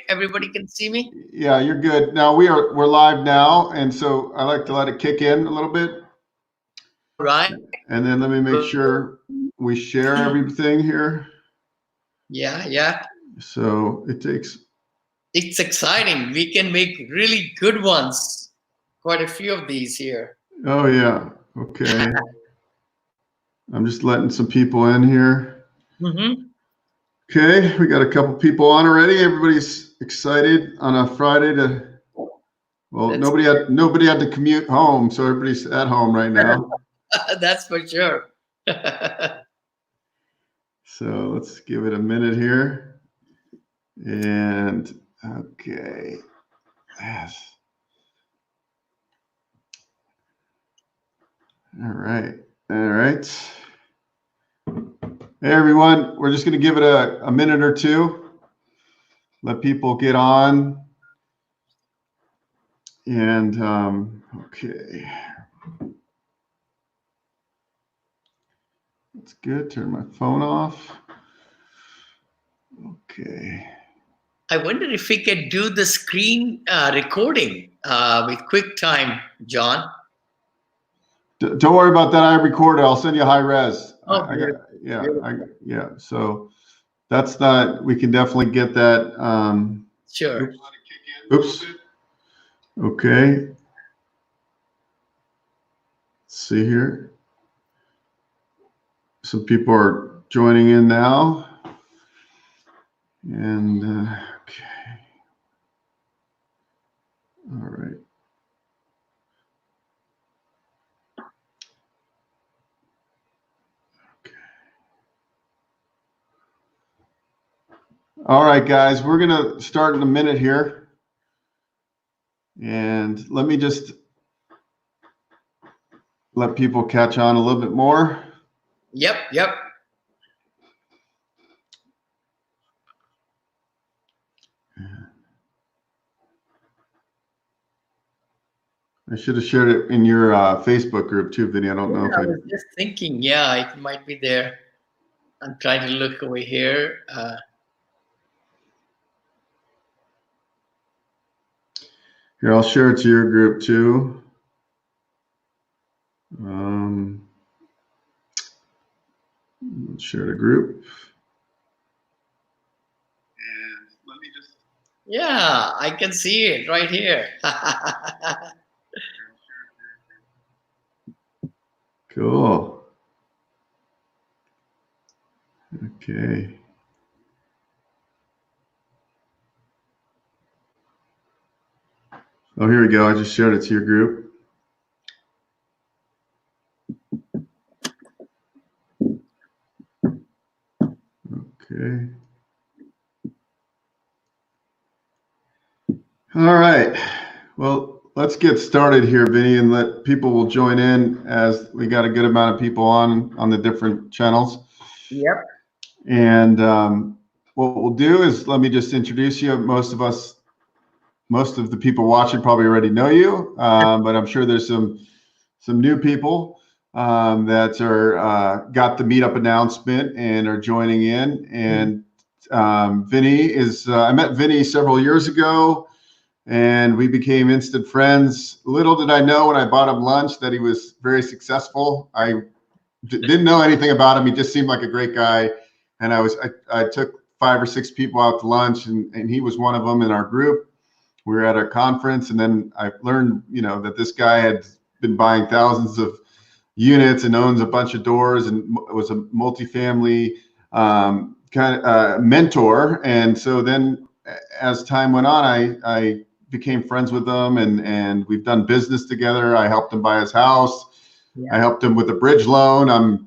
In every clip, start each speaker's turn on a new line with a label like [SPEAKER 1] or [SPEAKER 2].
[SPEAKER 1] Everybody can see me?
[SPEAKER 2] Yeah, you're good. Now we're live now, and so I like to let it kick in a little bit,
[SPEAKER 1] Right.
[SPEAKER 2] and then let me make sure we share everything here.
[SPEAKER 1] Yeah.
[SPEAKER 2] So it takes.
[SPEAKER 1] It's exciting. We can make really good ones. Quite a few of these here.
[SPEAKER 2] Oh yeah. Okay. I'm just letting some people in here. Okay, we got a couple people on already. Everybody's excited on a Friday to. Well, nobody had to commute home, so everybody's at home right now.
[SPEAKER 1] That's for sure.
[SPEAKER 2] So let's give it a minute here. And okay. Yes. All right. Hey everyone, we're just going to give it a minute or two. Let people get on. And okay. That's good. Turn my phone off. Okay.
[SPEAKER 1] I wonder if we could do the screen recording with QuickTime, John.
[SPEAKER 2] Don't worry about that. I recorded. I'll send you high res.
[SPEAKER 1] Oh,
[SPEAKER 2] yeah. So that's not. We can definitely get that.
[SPEAKER 1] Sure.
[SPEAKER 2] Oops. Okay. Let's see here. Some people are joining in now. And okay. All right. Okay. All right, guys, we're going to start in a minute here. And let me just let people catch on a little bit more.
[SPEAKER 1] Yep.
[SPEAKER 2] I should have shared it in your Facebook group too, Vinny. I don't know if
[SPEAKER 1] I was just thinking, yeah, it might be there. I'm trying to look over here.
[SPEAKER 2] Here, I'll share it to your group too. Share the group. And let me just.
[SPEAKER 1] Yeah, I can see it right here.
[SPEAKER 2] Cool. Okay. Oh, here we go. I just shared it to your group. Okay. All right. Well, let's get started here, Vinny, and let people will join in as we got a good amount of people on the different channels.
[SPEAKER 1] Yep.
[SPEAKER 2] And what we'll do is let me just introduce you. Most of the people watching probably already know you, but I'm sure there's some new people that are got the meetup announcement and are joining in. And Vinny is I met Vinny several years ago. And we became instant friends. Little did I know when I bought him lunch that he was very successful. I didn't know anything about him. He just seemed like a great guy. And I took 5 or 6 people out to lunch, and he was one of them in our group. We were at a conference, and then I learned, that this guy had been buying thousands of units and owns a bunch of doors and was a multifamily kind of mentor. And so then as time went on, I became friends with him, and we've done business together. I helped him buy his house. Yeah. I helped him with a bridge loan. I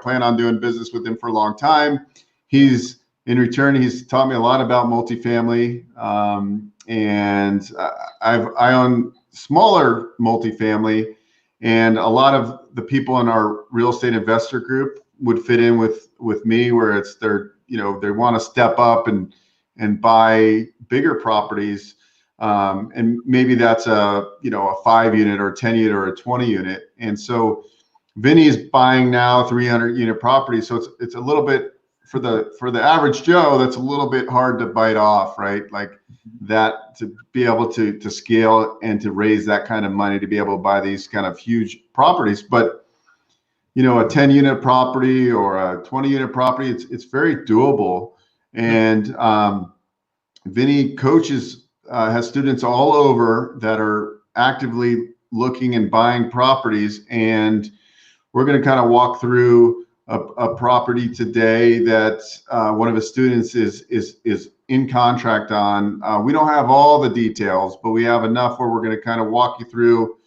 [SPEAKER 2] plan on doing business with him for a long time. In return, he's taught me a lot about multifamily. And I own smaller multifamily, and a lot of the people in our real estate investor group would fit in with me, where it's they want to step up and buy bigger properties. And maybe that's a 5 unit or a 10 unit or a 20 unit. And so Vinny's buying now 300 unit properties. So it's a little bit for the average Joe, that's a little bit hard to bite off, right? Like that, to be able to scale and to raise that kind of money to be able to buy these kind of huge properties. But you know, a 10-unit property or a 20-unit property, it's very doable. And Vinney coaches, has students all over that are actively looking and buying properties, and we're going to kind of walk through a property today that one of the students is in contract on. We don't have all the details, but we have enough where we're going to kind of walk you through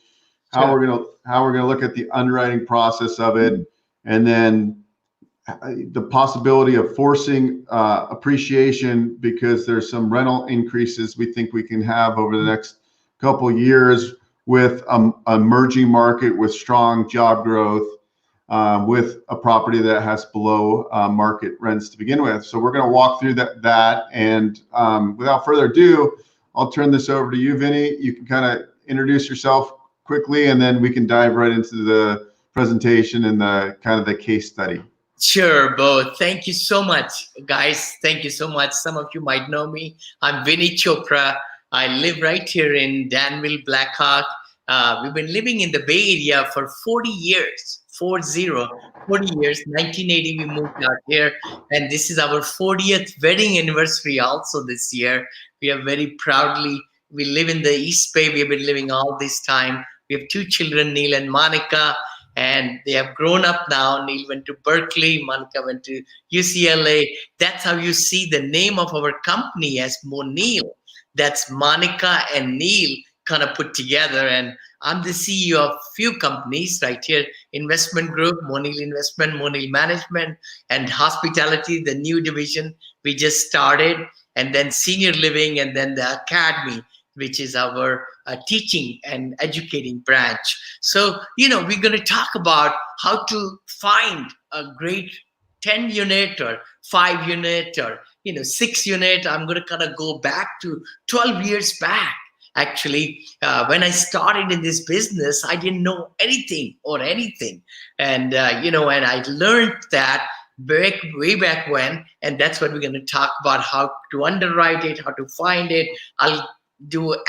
[SPEAKER 2] how we're going to look at the underwriting process of it, and then the possibility of forcing appreciation, because there's some rental increases we think we can have over the next couple of years with an emerging market with strong job growth, with a property that has below market rents to begin with. So we're going to walk through that. And without further ado, I'll turn this over to you, Vinney. You can kind of introduce yourself quickly, and then we can dive right into the presentation and the kind of the case study.
[SPEAKER 1] Sure, Bo. Thank you so much, guys. Thank you so much. Some of you might know me. I'm Vinney Chopra. I live right here in Danville, Blackhawk. We've been living in the Bay Area for 40 years, 40 years. 1980, we moved out here. And this is our 40th wedding anniversary also this year. We are very proudly, we live in the East Bay. We have been living all this time. We have 2 children, Neil and Monica. And they have grown up now. Neil went to Berkeley, Monica went to UCLA. That's how you see the name of our company as Monil. That's Monica and Neil kind of put together. And I'm the CEO of few companies right here. Investment Group, Monil Investment, Monil Management, and Hospitality, the new division we just started. And then Senior Living, and then the Academy, which is our teaching and educating branch. So, you know, we're going to talk about how to find a great 10-unit or 5-unit or, 6-unit. I'm going to kind of go back to 12 years back. Actually, when I started in this business, I didn't know anything. And, and I learned that way back when, and that's what we're going to talk about, how to underwrite it, how to find it. I'll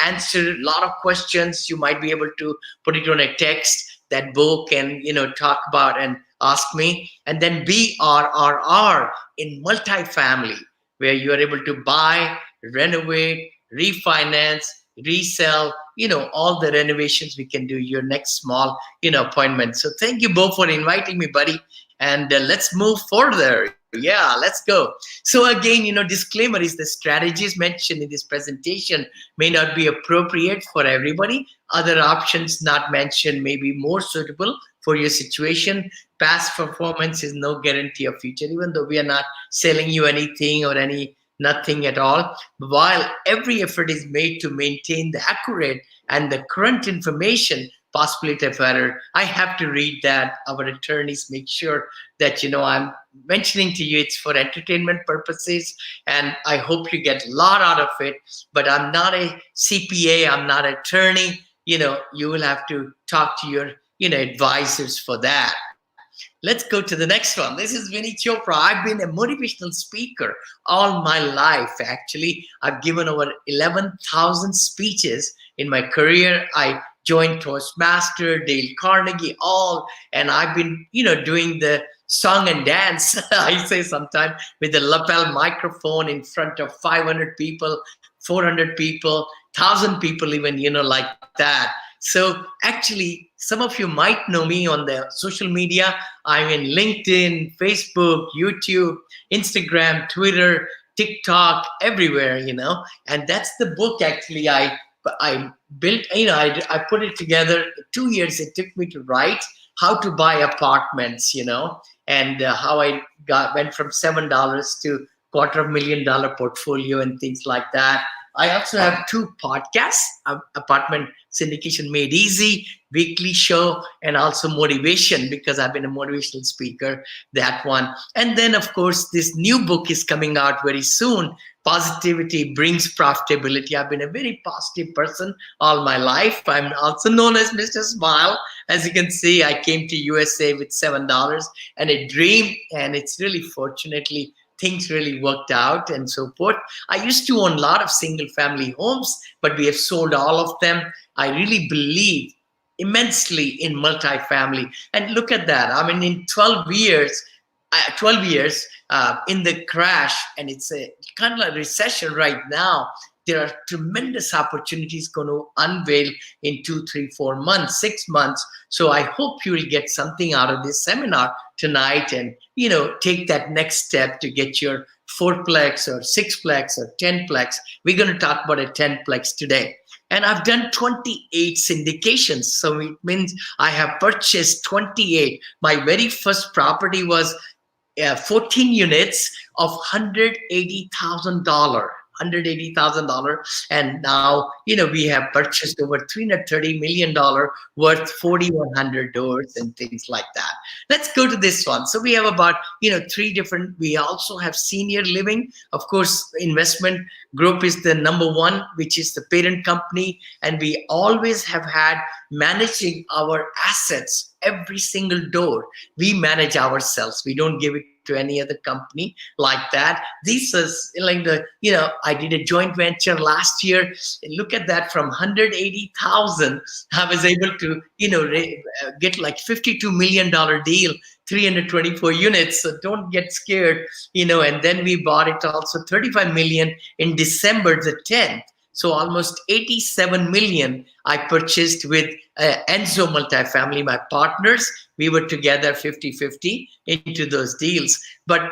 [SPEAKER 1] answer a lot of questions. You might be able to put it on a text that Bo can, talk about and ask me. And then BRRRR in multifamily, where you are able to buy, renovate, refinance, resell, all the renovations we can do, your next small, appointment. So thank you, Bo, for inviting me, buddy. And let's move further. Yeah, let's go. So again, disclaimer is the strategies mentioned in this presentation may not be appropriate for everybody. Other options not mentioned may be more suitable for your situation. Past performance is no guarantee of future, even though we are not selling you anything or nothing at all. While every effort is made to maintain the accurate and the current information, possibility of error, I have to read that. Our attorneys make sure that, I'm mentioning to you it's for entertainment purposes, and I hope you get a lot out of it. But I'm not a CPA, I'm not an attorney. You will have to talk to your, advisors for that. Let's go to the next one. This is Vinney Chopra. I've been a motivational speaker all my life, actually. I've given over 11,000 speeches in my career. I joined Toastmaster, Dale Carnegie, and I've been, doing the song and dance, I say sometimes, with the lapel microphone in front of 500 people, 400 people, 1,000 people even, like that. So actually, some of you might know me on the social media. I'm in LinkedIn, Facebook, YouTube, Instagram, Twitter, TikTok, everywhere, and that's the book actually I built, I put it together. 2 years it took me to write how to buy apartments, and how I went from $7 to $250,000 portfolio and things like that. I also have 2 podcasts, Apartment Syndication Made Easy, weekly show, and also motivation, because I've been a motivational speaker, that one. And then, of course, this new book is coming out very soon, Positivity Brings Profitability. I've been a very positive person all my life. I'm also known as Mr. Smile. As you can see, I came to USA with $7 and a dream, and it's really fortunately things really worked out and so forth. I used to own a lot of single family homes, but we have sold all of them. I really believe immensely in multifamily. And look at that. I mean, in 12 years, 12 years in the crash, and it's a kind of like recession right now, there are tremendous opportunities going to unveil in 2, 3, 4 months, 6 months. So I hope you will get something out of this seminar tonight and, take that next step to get your fourplex or sixplex or 10plex. We're going to talk about a 10plex today. And I've done 28 syndications. So it means I have purchased 28. My very first property was 14 units of $180,000. And now we have purchased over $330 million worth 4,100 doors and things like that. Let's go to this one. So we have about 3 different. We also have senior living. Of course, investment group is the number one, which is the parent company, and we always have had managing our assets. Every single door we manage ourselves. We don't give it to any other company like that. This is like I did a joint venture last year. Look at that, from 180,000, I was able to, get like $52 million deal, 324 units. So don't get scared, and then we bought it also 35 million in December the 10th. So almost 87 million I purchased with Enzo Multifamily, my partners. We were together 50-50 into those deals. But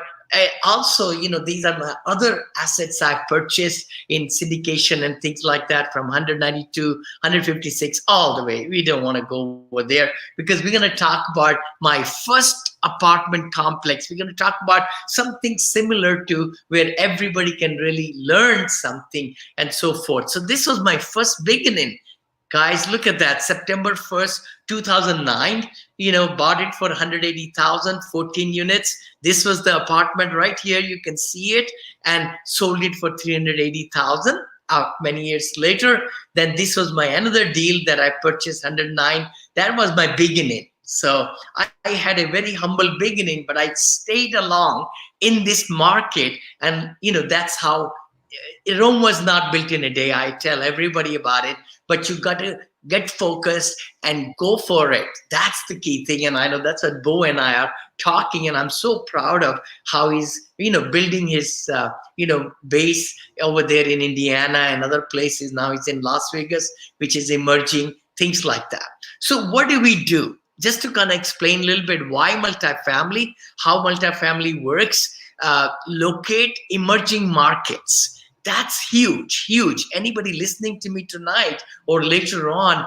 [SPEAKER 1] also, these are my other assets I purchased in syndication and things like that, from 192, 156, all the way. We don't want to go over there because we're going to talk about my first apartment complex. We're going to talk about something similar to where everybody can really learn something and so forth. So this was my first beginning. Guys, look at that. September 1st, 2009, bought it for 180,000, 14 units. This was the apartment right here. You can see it, and sold it for 380,000 many years later. Then this was my another deal that I purchased 109. That was my beginning. So I had a very humble beginning, but I stayed along in this market. And, that's how Rome was not built in a day. I tell everybody about it, but you got to get focused and go for it. That's the key thing. And I know that's what Bo and I are talking. And I'm so proud of how he's, building his, base over there in Indiana and other places. Now he's in Las Vegas, which is emerging, things like that. So what do we do? Just to kind of explain a little bit why multifamily, how multifamily works, locate emerging markets. That's huge, huge. Anybody listening to me tonight or later on,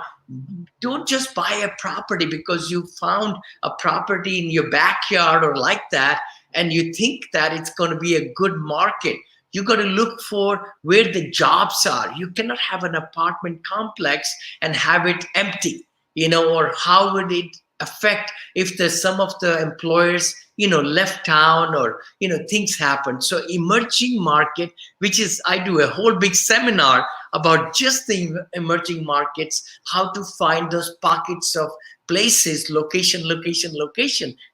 [SPEAKER 1] don't just buy a property because you found a property in your backyard or like that, and you think that it's going to be a good market. You got to look for where the jobs are. You cannot have an apartment complex and have it empty, or how would it affect if some of the employers left town or things happen. So emerging market, which is, I do a whole big seminar about just the emerging markets, how to find those pockets of places, location.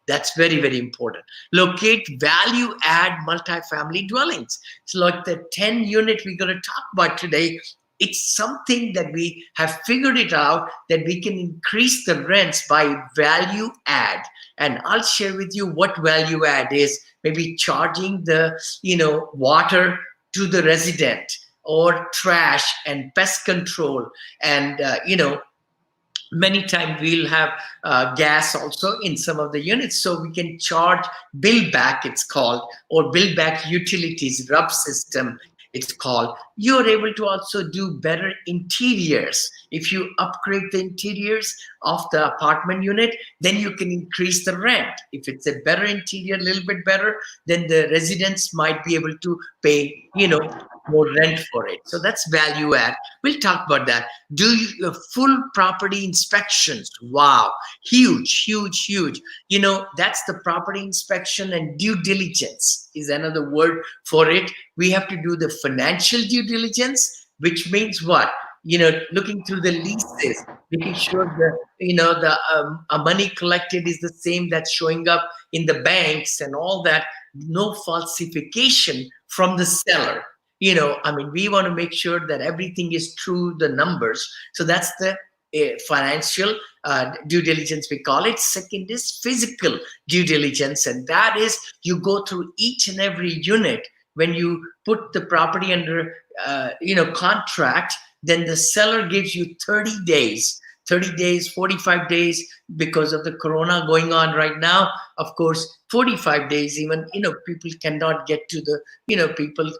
[SPEAKER 1] That's very, very important. Locate value add multifamily dwellings. So like the 10 unit we're going to talk about today, it's something that we have figured it out that we can increase the rents by value add. And I'll share with you what value add is. Maybe charging the, water to the resident, or trash and pest control. And, many times we'll have gas also in some of the units. So we can charge bill back, it's called, or bill back utilities, RUB system, it's called. You're able to also do better interiors. If you upgrade the interiors of the apartment unit, then you can increase the rent. If it's a better interior, a little bit better, then the residents might be able to pay, more rent for it. So that's value add. We'll talk about that. Do full property inspections. Wow, huge. That's the property inspection, and due diligence is another word for it. We have to do the financial due diligence, which means what? Looking through the leases, making sure the money collected is the same that's showing up in the banks and all that. no falsification from the seller. I mean, we want to make sure that everything is true, the numbers. So that's the financial due diligence, we call it. Second is physical due diligence, and that is you go through each and every unit. When you put the property under contract, then the seller gives you 30 days, 45 days, because of the corona going on right now. Of course, 45 days, even, people cannot get to the, people,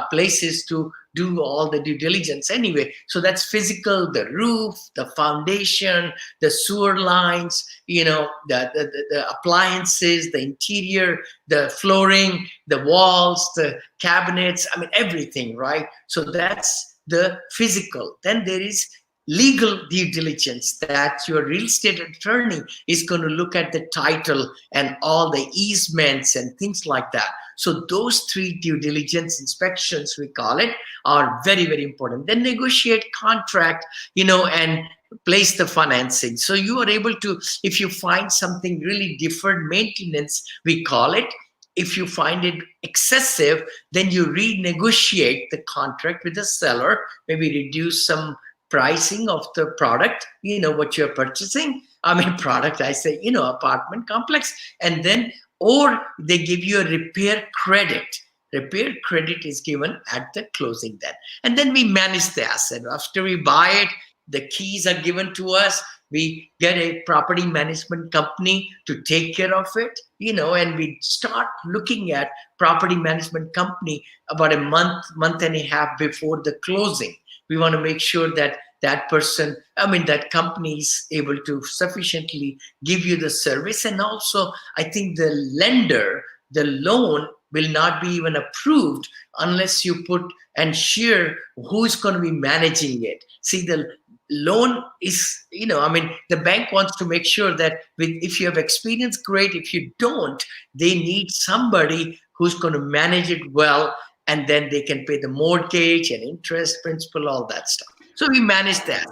[SPEAKER 1] places to do all the due diligence anyway. So that's physical, the roof, the foundation, the sewer lines, the appliances, the interior, the flooring, the walls, the cabinets, I mean, everything, right? So that's the physical. Then there is legal due diligence, that your real estate attorney is going to look at the title and all the easements and things like that. So those three due diligence inspections, we call it, are very, very important. Then negotiate contract, and place the financing. So you are able to, if you find something really different, maintenance, we call it. If you find it excessive, then you renegotiate the contract with the seller, maybe reduce some pricing of the product, what you're purchasing. I mean, product, I say, apartment complex. And then, or they give you a repair credit. Repair credit is given at the closing then. And then we manage the asset. After we buy it, the keys are given to us. We get a property management company to take care of it, and we start looking at property management company about a month and a half before the closing. We want to make sure that that person, that company is able to sufficiently give you the service. And also, I think the lender, the loan will not be even approved unless you put and share who's going to be managing it. See, the loan is, the bank wants to make sure that if you have experience, great. If you don't, they need somebody who's going to manage it well, and then they can pay the mortgage and interest, principal, all that stuff. So we manage that,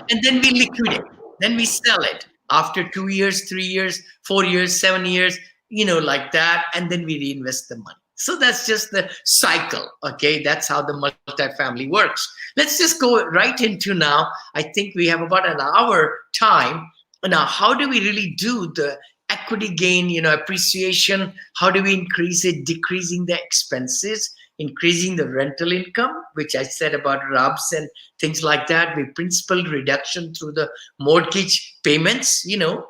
[SPEAKER 1] and then we liquidate. Then we sell it after 2 years, 3 years, 4 years, 7 years, like that, and then we reinvest the money. So that's just the cycle, okay? That's how the multifamily works. Let's just go right into now. I think we have about an hour time. Now, how do we really do the equity gain, appreciation? How do we increase it? Decreasing the expenses, increasing the rental income, which I said about RUBS and things like that, with principal reduction through the mortgage payments,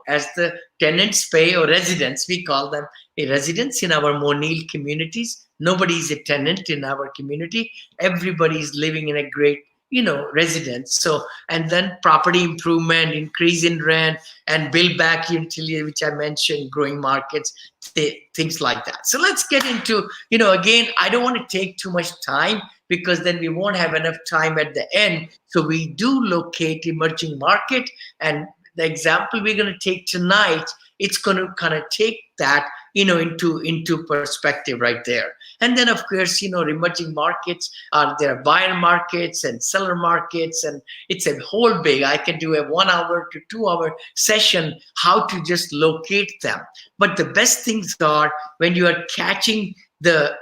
[SPEAKER 1] as the tenants pay, or residents, we call them a residents in our Monil communities. Nobody is a tenant in our community. Everybody is living in a great, residence. So, and then property improvement, increase in rent, and build back utility, which I mentioned, growing markets, things like that. So let's get into, again, I don't want to take too much time, because then we won't have enough time at the end. So we do locate emerging market, and the example we're going to take tonight, it's going to kind of take that, into perspective right there. And then, of course, emerging markets there are buyer markets and seller markets, and it's a whole big, I can do a 1 hour to 2 hour session, how to just locate them. But the best things are when you are catching the,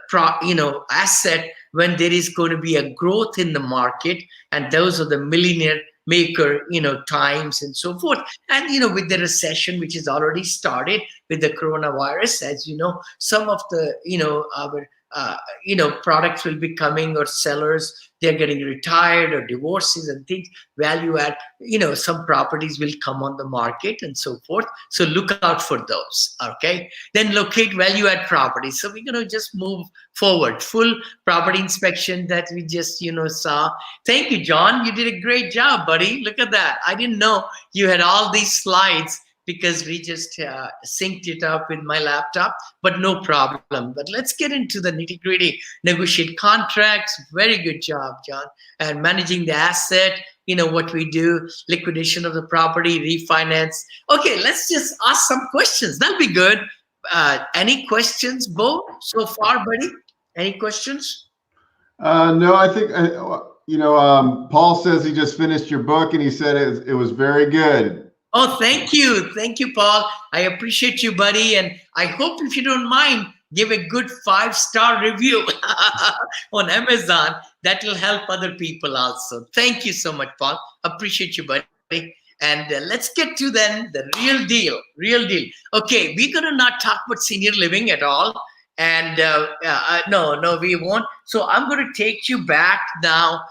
[SPEAKER 1] asset, when there is going to be a growth in the market, and those are the millionaire maker, times and so forth. And, with the recession, which is already started with the coronavirus, as you know, some of the, our, products will be coming, or sellers, they're getting retired, or divorces and things, value add, some properties will come on the market and so forth. So look out for those, okay? Then locate value add properties. So we're going to just move forward. Full property inspection that we just, saw. Thank you, John. You did a great job, buddy. Look at that. I didn't know you had all these slides, because we just synced it up with my laptop, but no problem. But let's get into the nitty-gritty. Negotiate contracts. Very good job, John. And managing the asset, what we do, liquidation of the property, refinance. Okay, let's just ask some questions. That'll be good. Any questions, Bo, so far, buddy? Any questions?
[SPEAKER 2] No, I think, Paul says he just finished your book, and he said it was very good.
[SPEAKER 1] Oh, thank you. Thank you, Paul. I appreciate you, buddy. And I hope, if you don't mind, give a good 5-star review on Amazon. That will help other people also. Thank you so much, Paul. Appreciate you, buddy. And let's get to then the real deal. Real deal. Okay, we're gonna not talk about senior living at all. And no, we won't. So I'm going to take you back now.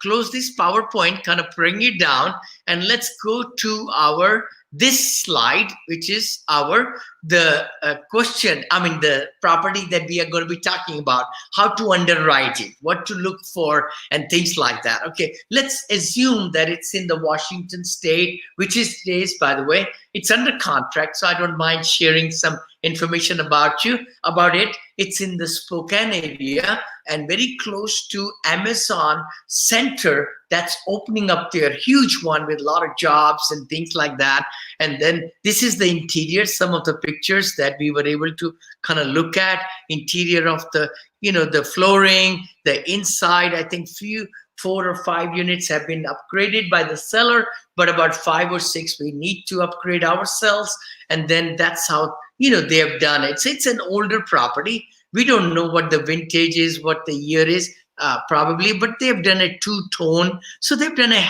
[SPEAKER 1] Close this PowerPoint, kind of bring it down, and let's go to our this slide, which is the question. I mean, the property that we are going to be talking about, how to underwrite it, what to look for, and things like that. Okay, let's assume that it's in the Washington state, which is today's, by the way, it's under contract, so I don't mind sharing some information about it. It's in the Spokane area and very close to Amazon Center that's opening up there, huge one with a lot of jobs and things like that. And then this is the interior, some of the pictures that we were able to kind of look at, interior of the, the flooring, the inside. I think 4 or 5 units have been upgraded by the seller, but about 5 or 6 we need to upgrade ourselves. And then that's how they have done it. So it's an older property. We don't know what the vintage is, what the year is, probably, but they've done a 2-tone. So they've done a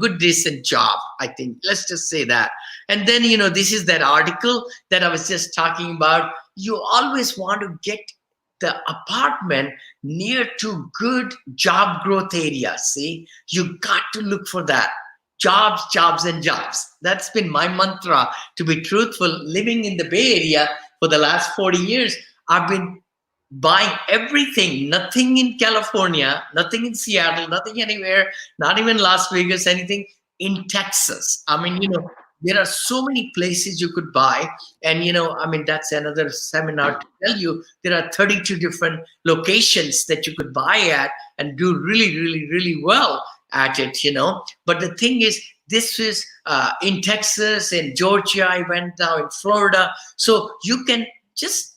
[SPEAKER 1] good, decent job, I think. Let's just say that. And then, this is that article that I was just talking about. You always want to get the apartment near to good job growth areas. See, you got to look for that. Jobs, jobs, and jobs. That's been my mantra, to be truthful. Living in the Bay Area for the last 40 years, I've been buying everything, nothing in California, nothing in Seattle, nothing anywhere, not even Las Vegas, anything in Texas. I mean, there are so many places you could buy. And, that's another seminar to tell you. There are 32 different locations that you could buy at and do really, really, really well at it, But the thing is, this is in Texas, in Georgia, I went now in Florida. So you can just,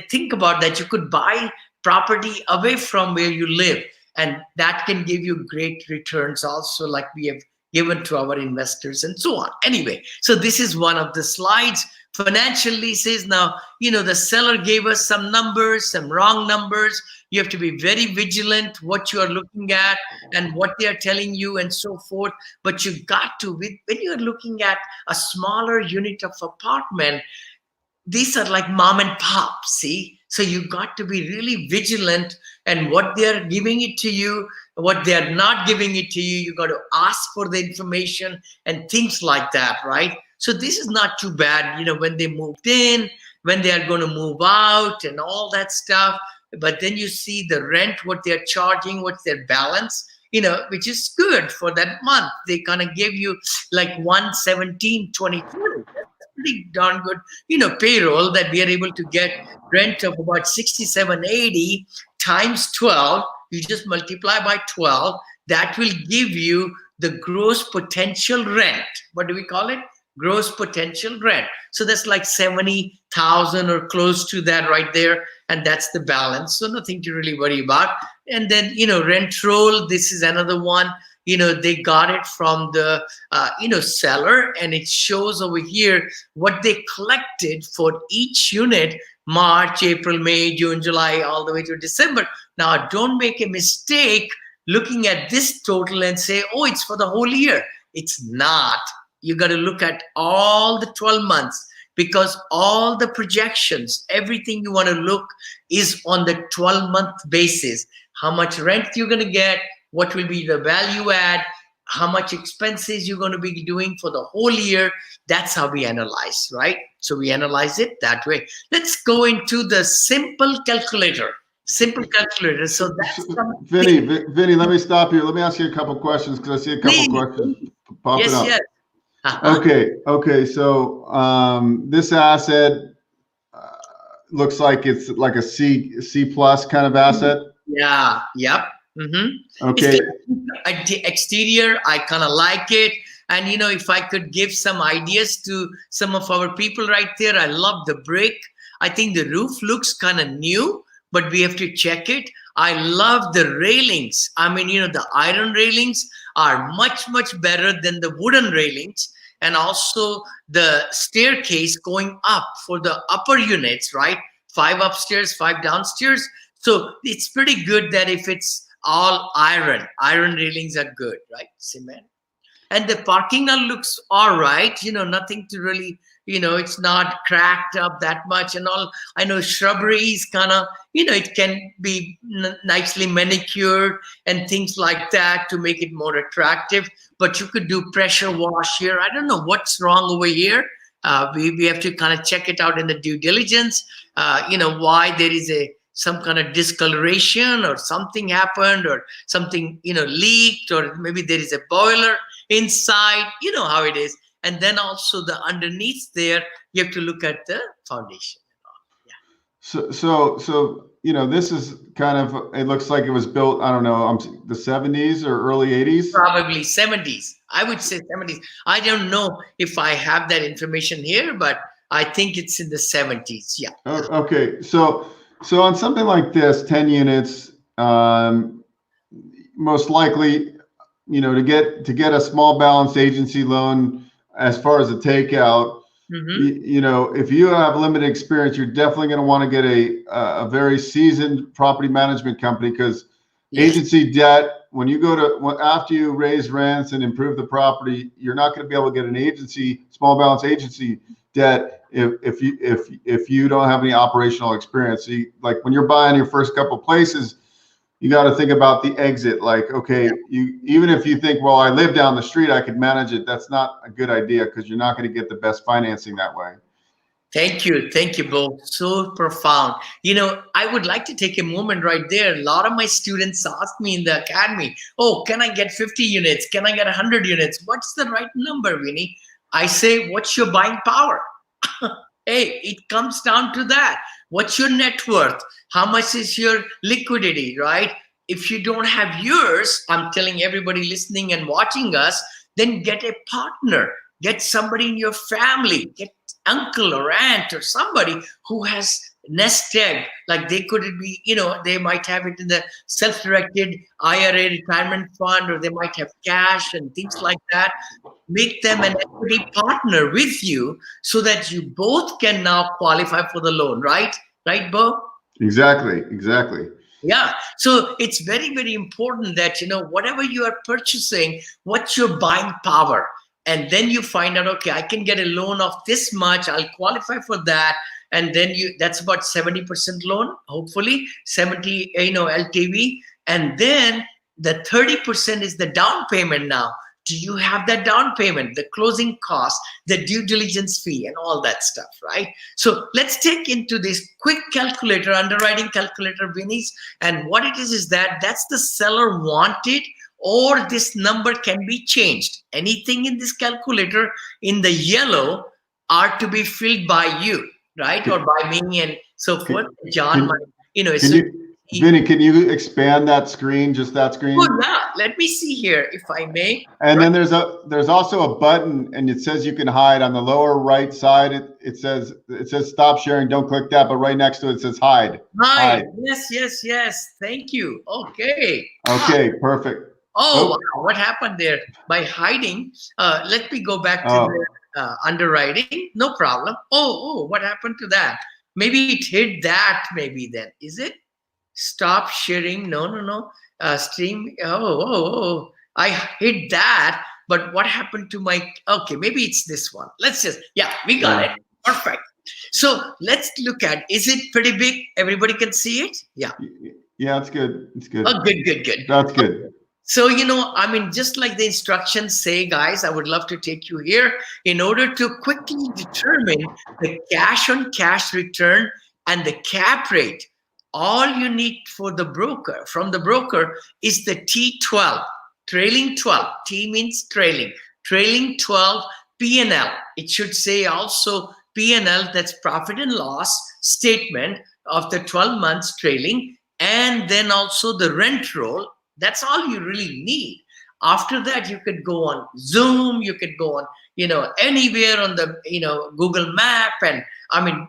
[SPEAKER 1] think about that. You could buy property away from where you live, and that can give you great returns also, like we have given to our investors and so on. Anyway, so this is one of the slides. Financial leases. Now, the seller gave us some numbers, some wrong numbers. You have to be very vigilant what you are looking at and what they are telling you and so forth. But you got to, when you're looking at a smaller unit of apartment, these are like mom and pop, see? So you got to be really vigilant, and what they're giving it to you, what they're not giving it to you, you got to ask for the information and things like that, right? So this is not too bad, when they moved in, when they are going to move out and all that stuff. But then you see the rent, what they're charging, what's their balance, which is good for that month. They kind of give you like 117.22. Pretty darn good, payroll that we are able to get rent of about 67.80 times 12. You just multiply by 12. That will give you the gross potential rent. What do we call it? Gross potential rent. So that's like 70,000 or close to that right there. And that's the balance. So nothing to really worry about. And then, rent roll. This is another one. They got it from the, seller, and it shows over here what they collected for each unit, March, April, May, June, July, all the way to December. Now, don't make a mistake looking at this total and say, oh, it's for the whole year. It's not. You got to look at all the 12 months, because all the projections, everything you want to look is on the 12-month basis. How much rent you're going to get, what will be the value add, how much expenses you're going to be doing for the whole year. That's how we analyze, right? So we analyze it that way. Let's go into the simple calculator. Simple calculator. So that's
[SPEAKER 2] Vinney, let me stop you. Let me ask you a couple questions, because I see a couple questions popping up.
[SPEAKER 1] Yes.
[SPEAKER 2] Okay. So this asset looks like it's like a C plus kind of asset.
[SPEAKER 1] Yeah. Yep.
[SPEAKER 2] Okay.
[SPEAKER 1] Exterior, I kind of like it. And, if I could give some ideas to some of our people right there, I love the brick. I think the roof looks kind of new, but we have to check it. I love the railings. I mean, the iron railings are much, much better than the wooden railings. and also the staircase going up for the upper units, right? 5 upstairs, 5 downstairs. So it's pretty good that if it's all iron railings are good, right? Cement. And the parking lot looks all right, nothing to really, it's not cracked up that much and all. I know shrubbery is kind of, it can be nicely manicured and things like that to make it more attractive, but you could do pressure wash here. I don't know what's wrong over here. We have to kind of check it out in the due diligence, why there is some kind of discoloration or something happened or something, leaked, or maybe there is a boiler inside, how it is. And then also the underneath there, you have to look at the foundation.
[SPEAKER 2] Yeah. So this is kind of, it looks like it was built, I don't know, the 70s or early 80s?
[SPEAKER 1] Probably 70s. I would say 70s. I don't know if I have that information here, but I think it's in the 70s. Yeah.
[SPEAKER 2] Okay. So on something like this, 10 units, most likely, to get a small balance agency loan as far as a takeout, if you have limited experience, you're definitely going to want to get a very seasoned property management company, because agency debt, when you go to, after you raise rents and improve the property, you're not going to be able to get an small balance agency debt if you don't have any operational experience. So like when you're buying your first couple places, you got to think about the exit. Like, okay, even if you think, well, I live down the street, I could manage it. That's not a good idea, because you're not going to get the best financing that way.
[SPEAKER 1] Thank you, Bo. So profound. I would like to take a moment right there. A lot of my students ask me in the academy, "Oh, can I get 50 units? Can I get 100 units? What's the right number, Vinney?" I say, "What's your buying power?" Hey, it comes down to that. What's your net worth? How much is your liquidity, right? If you don't have yours, I'm telling everybody listening and watching us, then get a partner. Get somebody in your family. Get uncle or aunt or somebody who has nest egg. Like they could be, they might have it in the self-directed IRA retirement fund, or they might have cash and things like that. Make them an equity partner with you so that you both can now qualify for the loan, right? Right, Bo?
[SPEAKER 2] Exactly.
[SPEAKER 1] Yeah. So it's very, very important that, whatever you are purchasing, what's your buying power? And then you find out, okay, I can get a loan of this much. I'll qualify for that. And then that's about 70% loan, hopefully 70, LTV. And then the 30% is the down payment now. Do you have that down payment, the closing cost, the due diligence fee, and all that stuff, right? So let's take into this quick calculator, underwriting calculator, Vinney's. And what it is that's the seller wanted, or this number can be changed. Anything in this calculator in the yellow are to be filled by you, right? Or by me and so forth. John,
[SPEAKER 2] Vinney, can you expand that screen, just that screen?
[SPEAKER 1] Oh, yeah. Let me see here, if I may.
[SPEAKER 2] And then there's also a button, and it says you can hide on the lower right side. It says stop sharing. Don't click that, but right next to it says hide.
[SPEAKER 1] Hide. Yes. Thank you. Okay.
[SPEAKER 2] Perfect.
[SPEAKER 1] Oh, wow. What happened there? By hiding, let me go back to the underwriting. No problem. Oh, what happened to that? Maybe it hid that, maybe then. Is it? Stop sharing. No. Stream. Oh. I hit that. But what happened to my, okay, maybe it's this one. We got it. Perfect. So let's look at, is it pretty big? Everybody can see it? Yeah.
[SPEAKER 2] Yeah, it's good.
[SPEAKER 1] Oh, good.
[SPEAKER 2] That's good.
[SPEAKER 1] So, just like the instructions say, guys, I would love to take you here in order to quickly determine the cash on cash return and the cap rate. All you need from the broker is the T12, trailing 12. T means trailing 12 P&L. It should say also P&L, that's profit and loss statement of the 12 months trailing, and then also the rent roll. That's all you really need. After that, you could go on Zoom, you could go on, anywhere on the, Google map. And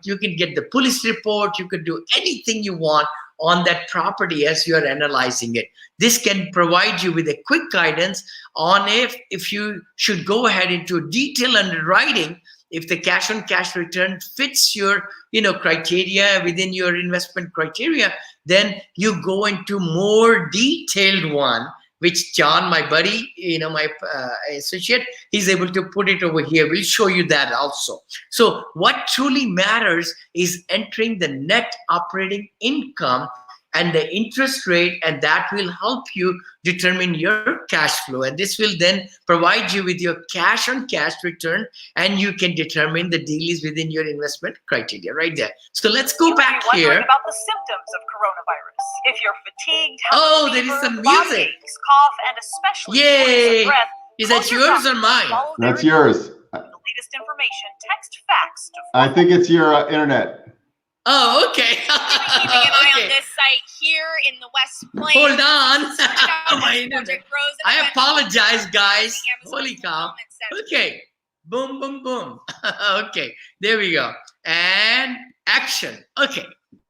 [SPEAKER 1] you can get the police report. You could do anything you want. on that property as you are analyzing it. This can provide you with a quick guidance on if you should go ahead into detailed underwriting, if the cash on cash return fits your criteria within your investment criteria, then you go into more detailed one, which John, my buddy, my associate, he's able to put it over here. We'll show you that also. So what truly matters is entering the net operating income and the interest rate, and that will help you determine your cash flow. And this will then provide you with your cash on cash return, and you can determine the deal is within your investment criteria right there. So let's go back here.
[SPEAKER 3] About the symptoms of coronavirus. If you're fatigued,
[SPEAKER 1] there is some music,
[SPEAKER 3] aches, cough, and especially
[SPEAKER 1] yay!
[SPEAKER 3] breath,
[SPEAKER 1] Is that yours or mine?
[SPEAKER 2] That's yours.
[SPEAKER 3] The latest information, text facts to
[SPEAKER 2] I think it's your internet.
[SPEAKER 1] Oh, okay.
[SPEAKER 4] Keeping an eye on this site here in the West Plains.
[SPEAKER 1] Hold on. My
[SPEAKER 4] This
[SPEAKER 1] internet.
[SPEAKER 4] project grows in
[SPEAKER 1] I
[SPEAKER 4] the West
[SPEAKER 1] apologize, guys.
[SPEAKER 4] Amazon
[SPEAKER 1] Holy cow.
[SPEAKER 4] Fulfillment Center.
[SPEAKER 1] Okay. Boom, boom, boom. Okay. There we go. And action. Okay.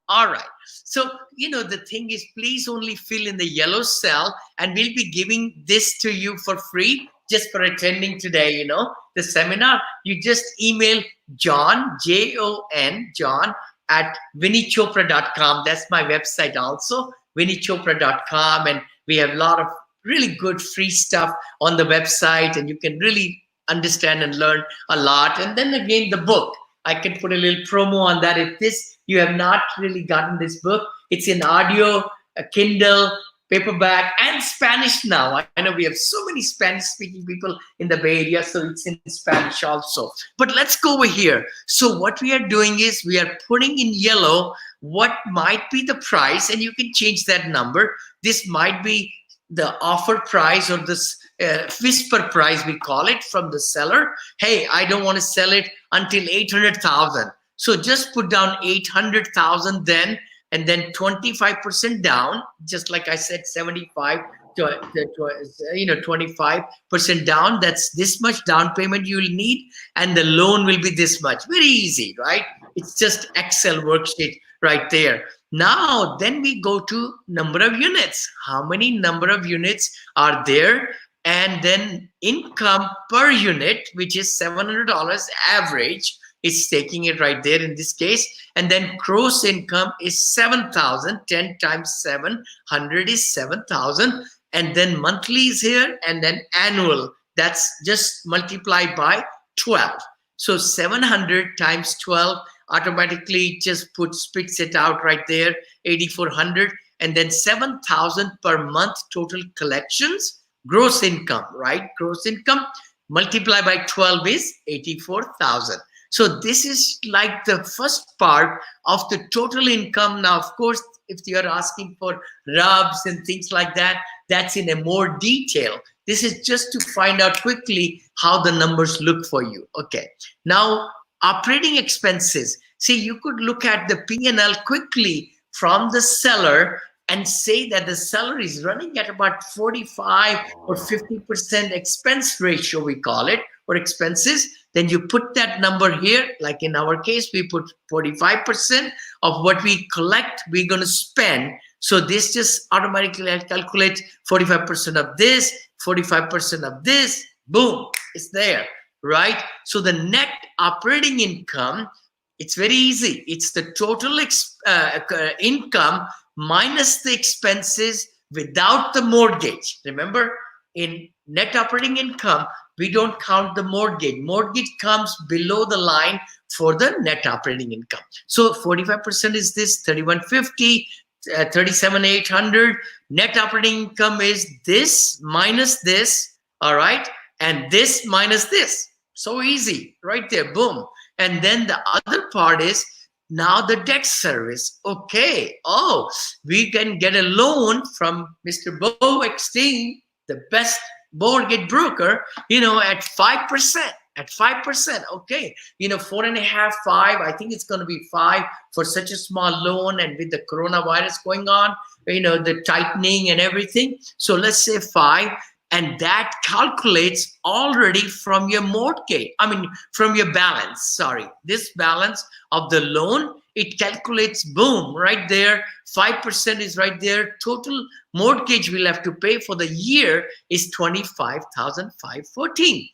[SPEAKER 1] All right. So, the thing is, please only fill in the yellow cell, and we'll be giving this to you for free just for attending today, the seminar. You just email John, Jon, John, at vinneychopra.com. That's my website also, vinneychopra.com. And we have a lot of really good free stuff on the website, and you can really understand and learn a lot. And then again, the book, I can put a little promo on that. If you have not really gotten this book, it's in audio, a Kindle, paperback, and Spanish now. I know we have so many Spanish speaking people in the Bay Area, so it's in Spanish also. But let's go over here. So what we are doing is we are putting in yellow what might be the price, and you can change that number. This might be the offer price, or this whisper price, we call it, from the seller. Hey, I don't want to sell it until 800,000. So just put down 800,000 then, and then 25% down, just like I said, 75 to 25% down. That's this much down payment you will need, and the loan will be this much. Very easy, right? It's just Excel worksheet right there. Now, then we go to number of units. How many number of units are there? And then income per unit, which is $700 average. It's taking it right there in this case. And then gross income is 7,000. 10 times 700 is 7,000. And then monthly is here, and then annual. That's just multiplied by 12. So 700 times 12 automatically just spits it out right there, 8,400. And then 7,000 per month total collections. Gross income, right? Gross income multiplied by 12 is 84,000. So this is like the first part of the total income. Now, of course, if you're asking for rubs and things like that, that's in a more detail. This is just to find out quickly how the numbers look for you. Okay. Now, operating expenses. See, you could look at the P&L quickly from the seller and say that the seller is running at about 45 or 50% expense ratio, we call it, or expenses. Then you put that number here, like in our case, we put 45% of what we collect, we're going to spend. So this just automatically calculates 45% of this, 45% of this, boom, it's there, right? So the net operating income, it's very easy. It's the total income minus the expenses without the mortgage. Remember, in net operating income, we don't count the mortgage. Mortgage comes below the line for the net operating income. So 45% is this, 3,150, 37,800. Net operating income is this minus this, all right? And this minus this. So easy, right there, boom. And then the other part is now the debt service. Okay, we can get a loan from Mr. Bo Eckstein, the best mortgage broker, at 5%. At 5%, okay, 4.5, 5. I think it's going to be 5 for such a small loan, and with the coronavirus going on, the tightening and everything. So let's say 5, and that calculates already from your mortgage. From your balance. Sorry, this balance of the loan it calculates, boom, right there. 5% is right there. Total mortgage we'll have to pay for the year is 25,514.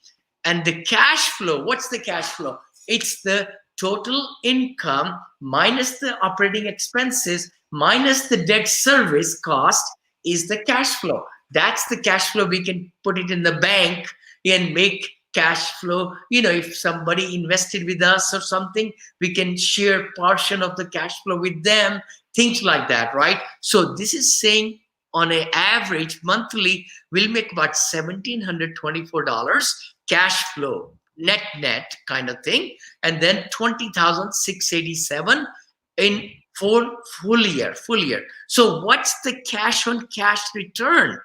[SPEAKER 1] And the cash flow, what's the cash flow? It's the total income minus the operating expenses minus the debt service cost is the cash flow. That's the cash flow. We can put it in the bank and make cash flow. If somebody invested with us or something, we can share portion of the cash flow with them, things like that, right? So this is saying on an average monthly, we'll make about $1,724 cash flow, net kind of thing, and then 20,687 in full year. So what's the cash on cash return?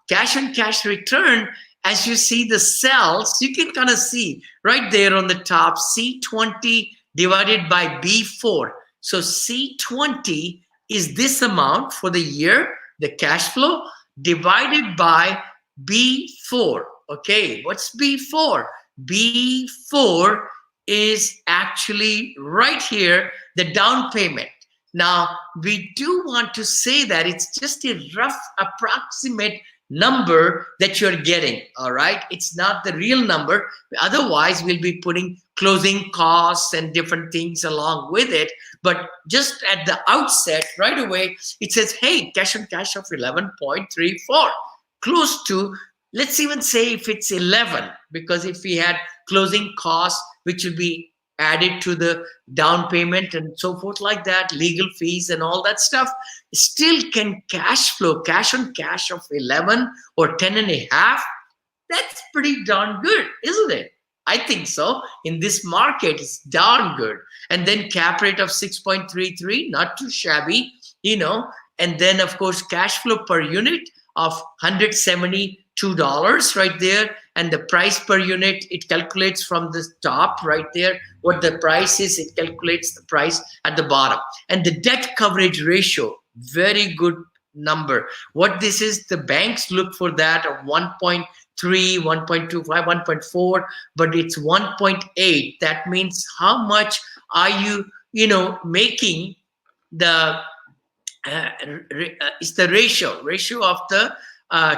[SPEAKER 1] Cash on cash return, as you see the cells, you can kind of see right there on the top, C20 divided by B4. So C20 is this amount for the year, the cash flow, divided by B4. Okay, what's B4? B4 is actually right here, the down payment. Now, we do want to say that it's just a rough approximate number that you're getting, all right? It's not the real number. Otherwise, we'll be putting closing costs and different things along with it. But just at the outset, right away, it says, hey, cash on cash of 11.34, close to, let's even say if it's 11, because if we had closing costs, which will be added to the down payment and so forth like that, legal fees and all that stuff, still can cash flow, cash on cash of 11 or 10 and a half. That's pretty darn good, isn't it? I think so. In this market, it's darn good. And then cap rate of 6.33, not too shabby, and then of course, cash flow per unit of $172 right there. And the price per unit, it calculates from the top right there. What the price is, it calculates the price at the bottom. And the debt coverage ratio, very good number. What this is, the banks look for that of 1.3, 1.25, 1.4, but it's 1.8. That means how much are you, making the, it's the ratio of the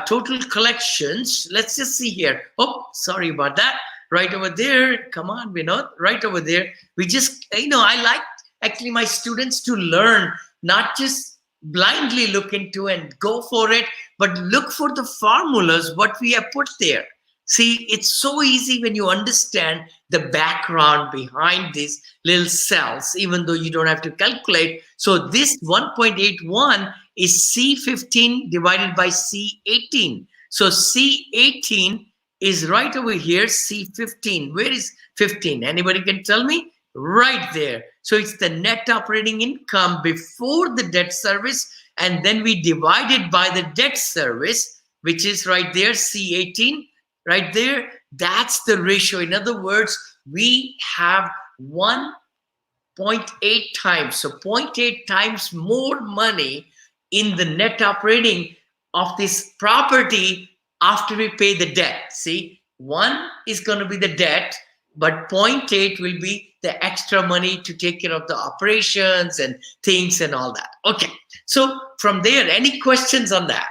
[SPEAKER 1] total collections. Let's just see here. Oh, sorry about that. Right over there. Come on, Vinod. Right over there. We just, I like actually my students to learn, not just blindly look into and go for it, but look for the formulas, what we have put there. See, it's so easy when you understand the background behind these little cells, even though you don't have to calculate. So this 1.81 is C15 divided by C18. So C18 is right over here, C15. Where is 15? Anybody can tell me? Right there. So it's the net operating income before the debt service, and then we divide it by the debt service, which is right there, C18, right there. That's the ratio. In other words, we have 1.8 times. So 0.8 times more money in the net operating of this property after we pay the debt. See, 1 is going to be the debt, but 0.8 will be the extra money to take care of the operations and things and all that. Okay, so from there, any questions on that?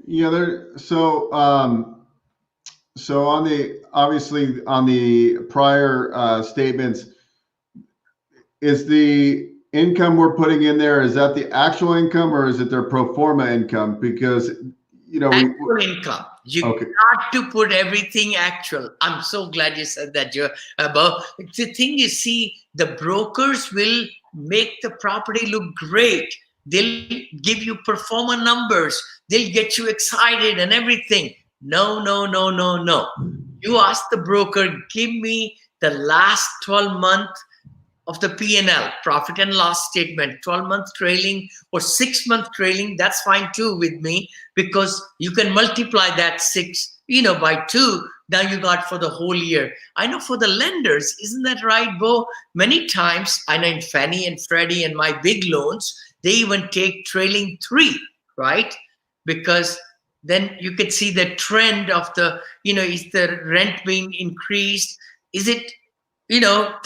[SPEAKER 2] Yeah, so on the, obviously on the prior statements, is the income we're putting in there, is that the actual income or is it their pro forma income? Because
[SPEAKER 1] actual income. You
[SPEAKER 2] okay.
[SPEAKER 1] got to put everything actual. I'm so glad you said that, Joe. About the thing you see, the brokers will make the property look great. They'll give you pro forma numbers. They'll get you excited and everything. No. You ask the broker, give me the last 12 months of the P&L, profit and loss statement, 12-month trailing or 6-month trailing. That's fine too with me, because you can multiply that 6, by 2. Now you got for the whole year. I know for the lenders, isn't that right, Bo? Many times, I know in Fannie and Freddie and my big loans, they even take trailing 3, right? Because then you can see the trend of the, is the rent being increased? Is it,
[SPEAKER 2] Well,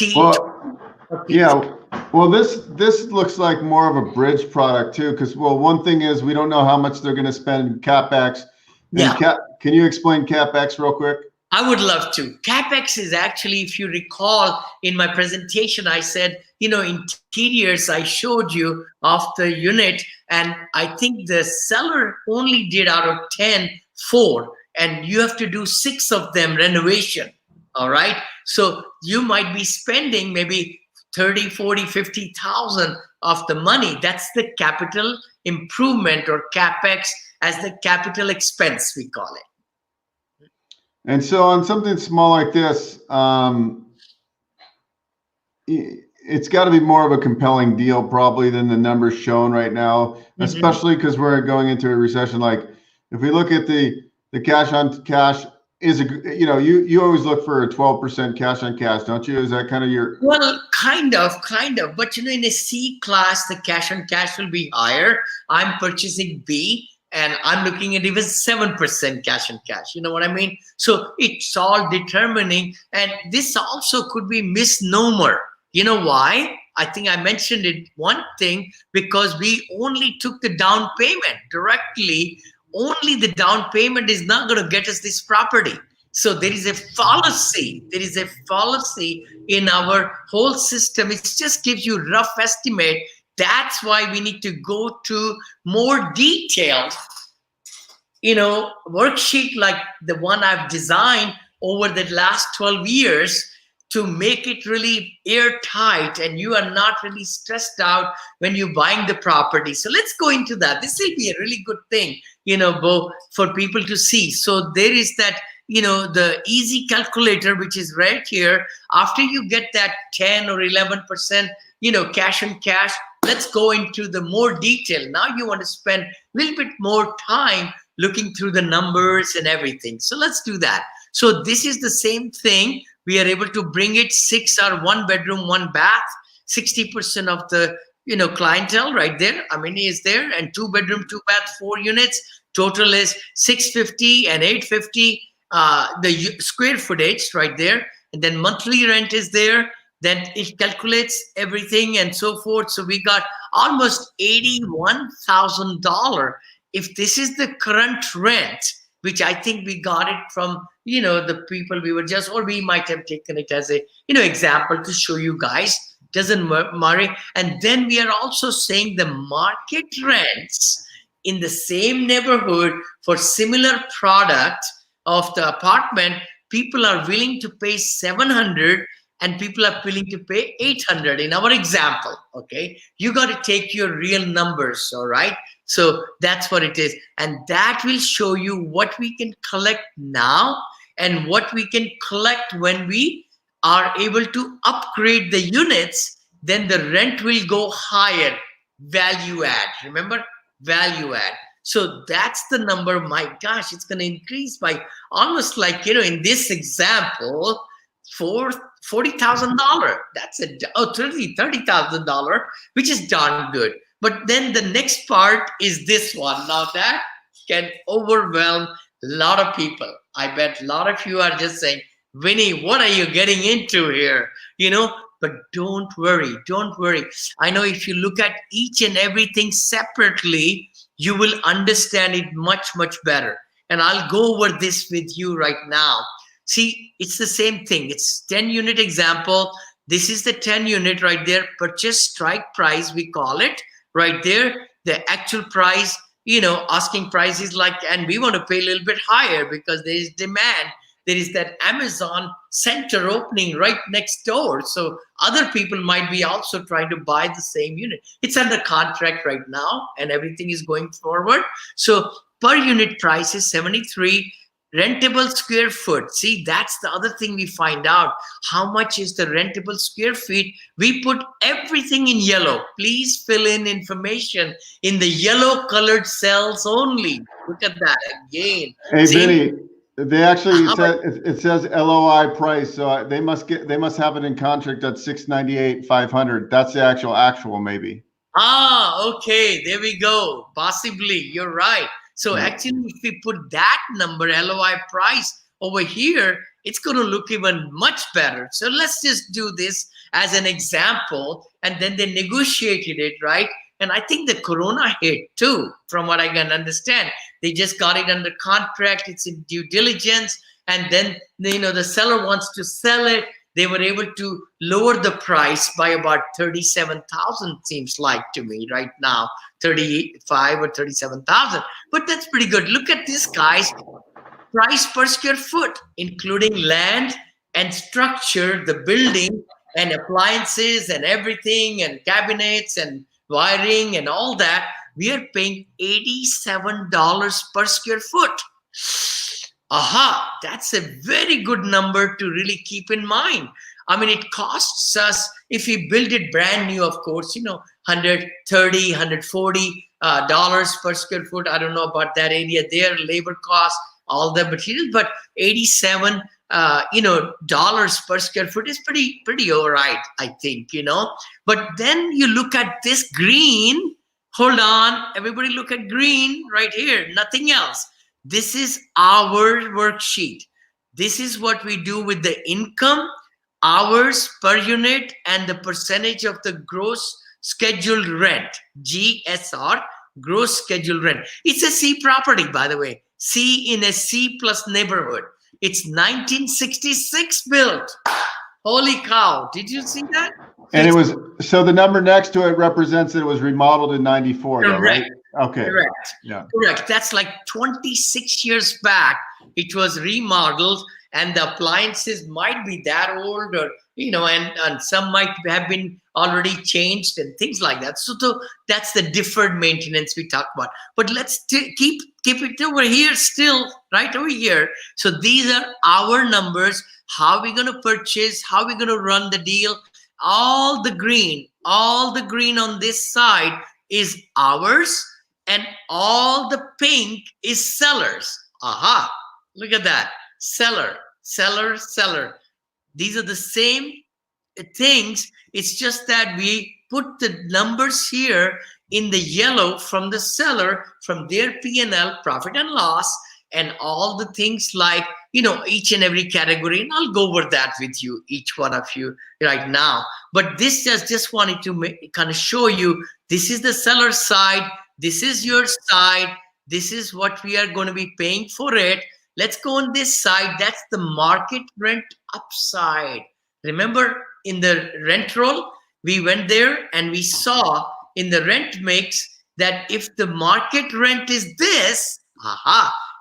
[SPEAKER 2] yeah, Well, this looks like more of a bridge product too, because well, one thing is we don't know how much they're going to spend in capex. And
[SPEAKER 1] Yeah.
[SPEAKER 2] can you explain capex real quick?
[SPEAKER 1] I would love to. CapEx is actually, if you recall in my presentation, I said, interiors I showed you of the unit, and I think the seller only did out of 10, 4, and you have to do 6 of them renovation. All right. So you might be spending maybe 30, 40, 50,000 of the money. That's the capital improvement, or CapEx, as the capital expense, we call it.
[SPEAKER 2] And so on something small like this, it's got to be more of a compelling deal probably than the numbers shown right now, especially because we're going into a recession. Like if we look at the cash on cash is you always look for a 12% cash on cash, don't you? Is that kind of your?
[SPEAKER 1] Well, kind of, but in a C class, the cash on cash will be higher. I'm purchasing B, and I'm looking at even 7% cash on cash. You know what I mean? So it's all determining, and this also could be misnomer. You know why? I think I mentioned it. One thing, because we only took the down payment directly. Only the down payment is not going to get us this property. So there is a fallacy. There is a fallacy in our whole system. It just gives you rough estimate. That's why we need to go to more detailed, worksheet like the one I've designed over the last 12 years to make it really airtight, and you are not really stressed out when you're buying the property. So let's go into that. This will be a really good thing, Bo, for people to see. So there is that, the easy calculator, which is right here. After you get that 10 or 11%, cash on cash, let's go into the more detail. Now you want to spend a little bit more time looking through the numbers and everything. So let's do that. So this is the same thing. We are able to bring it 6 or 1 bedroom, 1 bath, 60% of the, clientele right there. Amenity is there, and 2 bedroom, 2 bath, 4 units. Total is 650 and 850, the square footage right there. And then monthly rent is there. Then it calculates everything and so forth. So we got almost $81,000. If this is the current rent, which I think we got it from, the people we were just, or we might have taken it as a, example to show you guys, doesn't matter. And then we are also saying the market rents in the same neighborhood for similar product of the apartment, people are willing to pay 700 and people are willing to pay 800 in our example. Okay, you got to take your real numbers. All right, so that's what it is, and that will show you what we can collect now and what we can collect when we are able to upgrade the units. Then the rent will go higher. Value add, remember, value add. So that's the number. My gosh, it's going to increase by almost like, in this example, $40,000. That's $30,000, which is darn good. But then the next part is this one. Now that can overwhelm a lot of people. I bet a lot of you are just saying, Vinney, what are you getting into here? But don't worry. I know if you look at each and everything separately, you will understand it much, much better. And I'll go over this with you right now. See, it's the same thing. It's 10 unit example. This is the 10 unit right there. Purchase strike price, we call it right there. The actual price, asking price is like, and we want to pay a little bit higher because there is demand. There is that Amazon center opening right next door. So other people might be also trying to buy the same unit. It's under contract right now and everything is going forward. So per unit price is 73. Rentable square foot. See, that's the other thing we find out. How much is the rentable square feet? We put everything in yellow. Please fill in information in the yellow colored cells only. Look at that again.
[SPEAKER 2] Hey,
[SPEAKER 1] See,
[SPEAKER 2] Vinney, they actually it says LOI price, so they must have it in contract at 698,500. That's the actual maybe.
[SPEAKER 1] Okay, there we go. Possibly, you're right. So actually, if we put that number, LOI price over here, it's going to look even much better. So let's just do this as an example. and then they negotiated it, right? And I think the corona hit too, from what I can understand. They just got it under contract, it's in due diligence, and then the seller wants to sell it. They were able to lower the price by about 37,000, seems like to me right now, 35 or 37,000. But that's pretty good. Look at this, guys. Price per square foot, including land and structure, the building and appliances and everything and cabinets and wiring and all that. We are paying $87 per square foot. Aha, that's a very good number to really keep in mind. I mean, it costs us, if we build it brand new, of course, $130, $140 per square foot. I don't know about that area there, labor costs, all the materials, but 87 dollars per square foot is pretty all right, I think, But then you look at this green. Hold on, everybody look at green right here, nothing else. This is our worksheet. This is what we do with the income, hours per unit, and the percentage of the gross scheduled rent, GSR, gross scheduled rent. It's a C property, by the way. C in a C plus neighborhood. It's 1966 built. Holy cow. Did you see that?
[SPEAKER 2] And so the number next to it represents that it was remodeled in 94, though, right? Okay.
[SPEAKER 1] Correct.
[SPEAKER 2] Yeah.
[SPEAKER 1] Correct. That's like 26 years back. It was remodeled, and the appliances might be that old, or and some might have been already changed and things like that. So that's the deferred maintenance we talk about. But let's keep it over here still, right over here. So these are our numbers. How we're going to purchase, how we're going to run the deal. All the green on this side is ours, and all the pink is sellers. Aha, look at that. Seller. These are the same things. It's just that we put the numbers here in the yellow from the seller, from their P&L, profit and loss, and all the things like, each and every category. And I'll go over that with you, each one of you right now. But this just wanted to kind of show you, this is the seller side. This is your side. This is what we are going to be paying for it. Let's go on this side. That's the market rent upside. Remember in the rent roll, we went there and we saw in the rent mix that if the market rent is this,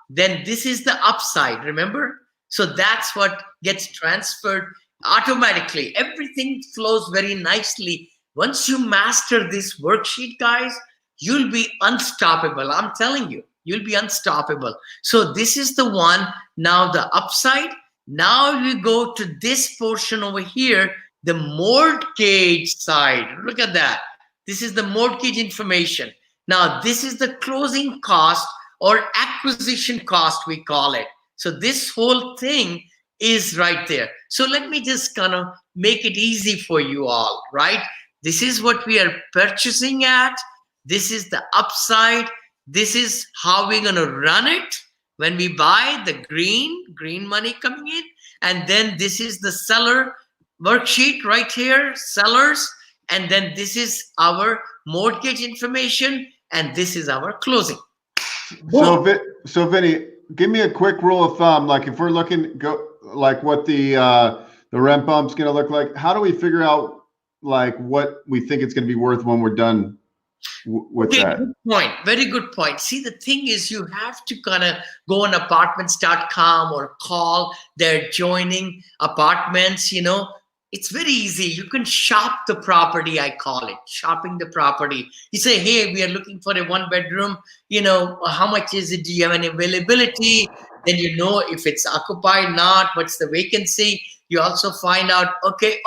[SPEAKER 1] then this is the upside, remember? So that's what gets transferred automatically. Everything flows very nicely. Once you master this worksheet, guys, you'll be unstoppable. I'm telling you, you'll be unstoppable. So this is the one. Now the upside. Now we go to this portion over here, the mortgage side. Look at that. This is the mortgage information. Now this is the closing cost or acquisition cost, we call it. So this whole thing is right there. So let me just kind of make it easy for you all, right? This is what we are purchasing at. This is the upside. This is how we're going to run it when we buy the green money coming in. And then this is the seller worksheet right here, sellers. And then this is our mortgage information. And this is our closing.
[SPEAKER 2] So Vinney, give me a quick rule of thumb. Like if we're looking like what the rent bump's going to look like, how do we figure out like what we think it's going to be worth when we're done with that?
[SPEAKER 1] Good point. Very good point. See, the thing is, you have to kind of go on apartments.com or call their adjoining apartments. It's very easy. You can shop the property, I call it, shopping the property. You say, hey, we are looking for a 1-bedroom. How much is it? Do you have any availability? Then if it's occupied, not, what's the vacancy? You also find out, okay,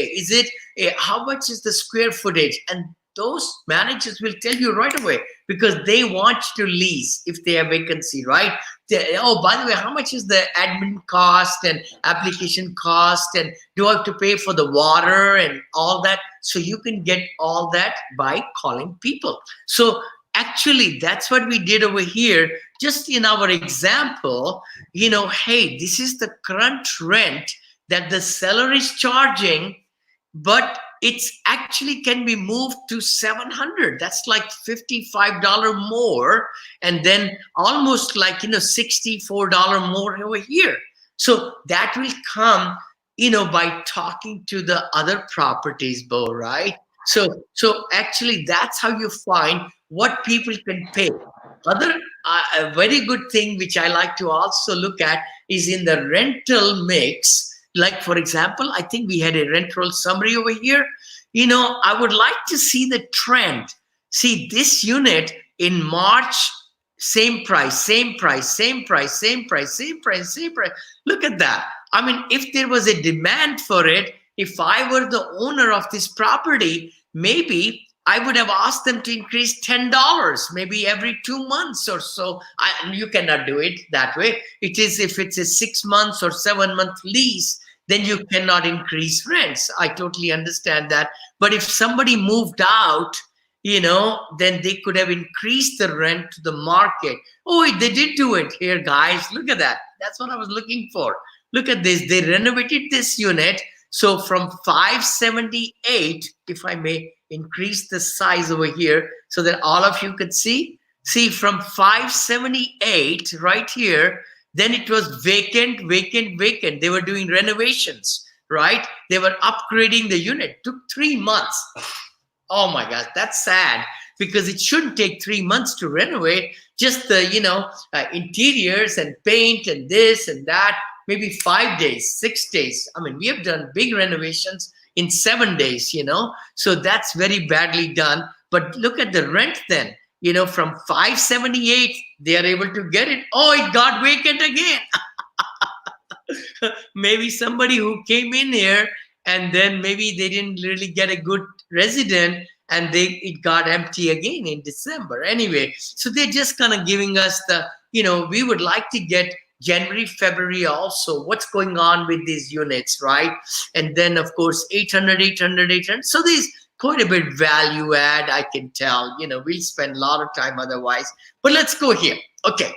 [SPEAKER 1] is it, how much is the square footage? And those managers will tell you right away because they want you to lease if they have vacancy, right? By the way, how much is the admin cost and application cost? And do I have to pay for the water and all that? So you can get all that by calling people. So actually, that's what we did over here. Just in our example, hey, this is the current rent that the seller is charging, but it's actually can be moved to 700. That's like $55 more, and then almost like, $64 more over here. So that will come, by talking to the other properties, Bo, right? So actually that's how you find what people can pay. Other a very good thing which I like to also look at is in the rental mix. Like, for example, I think we had a rent roll summary over here. I would like to see the trend. See this unit in March, same price, same price, same price, same price, same price, same price. Look at that. I mean, if there was a demand for it, if I were the owner of this property, maybe I would have asked them to increase $10, maybe every 2 months or so. You cannot do it that way. It is if it's a 6 months or 7 month lease, then you cannot increase rents. I totally understand that. But if somebody moved out, then they could have increased the rent to the market. Oh, they did do it here, guys. Look at that. That's what I was looking for. Look at this. They renovated this unit. So from 578, if I may increase the size over here so that all of you could see from 578 right here, then it was vacant, vacant, vacant. They were doing renovations, right? They were upgrading the unit. Took 3 months. Oh my gosh, that's sad, because it shouldn't take 3 months to renovate. Just the, interiors and paint and this and that, maybe 5 days, 6 days. I mean, we have done big renovations in 7 days, so that's very badly done. But look at the rent then, from 578, they are able to get it. Oh, it got vacant again. Maybe somebody who came in here and then maybe they didn't really get a good resident, and it got empty again in December. Anyway, so they're just kind of giving us the, we would like to get January, February also, what's going on with these units, right? And then of course 800, 800, 800. So there's quite a bit value add, I can tell. We'll spend a lot of time otherwise. But let's go here. Okay.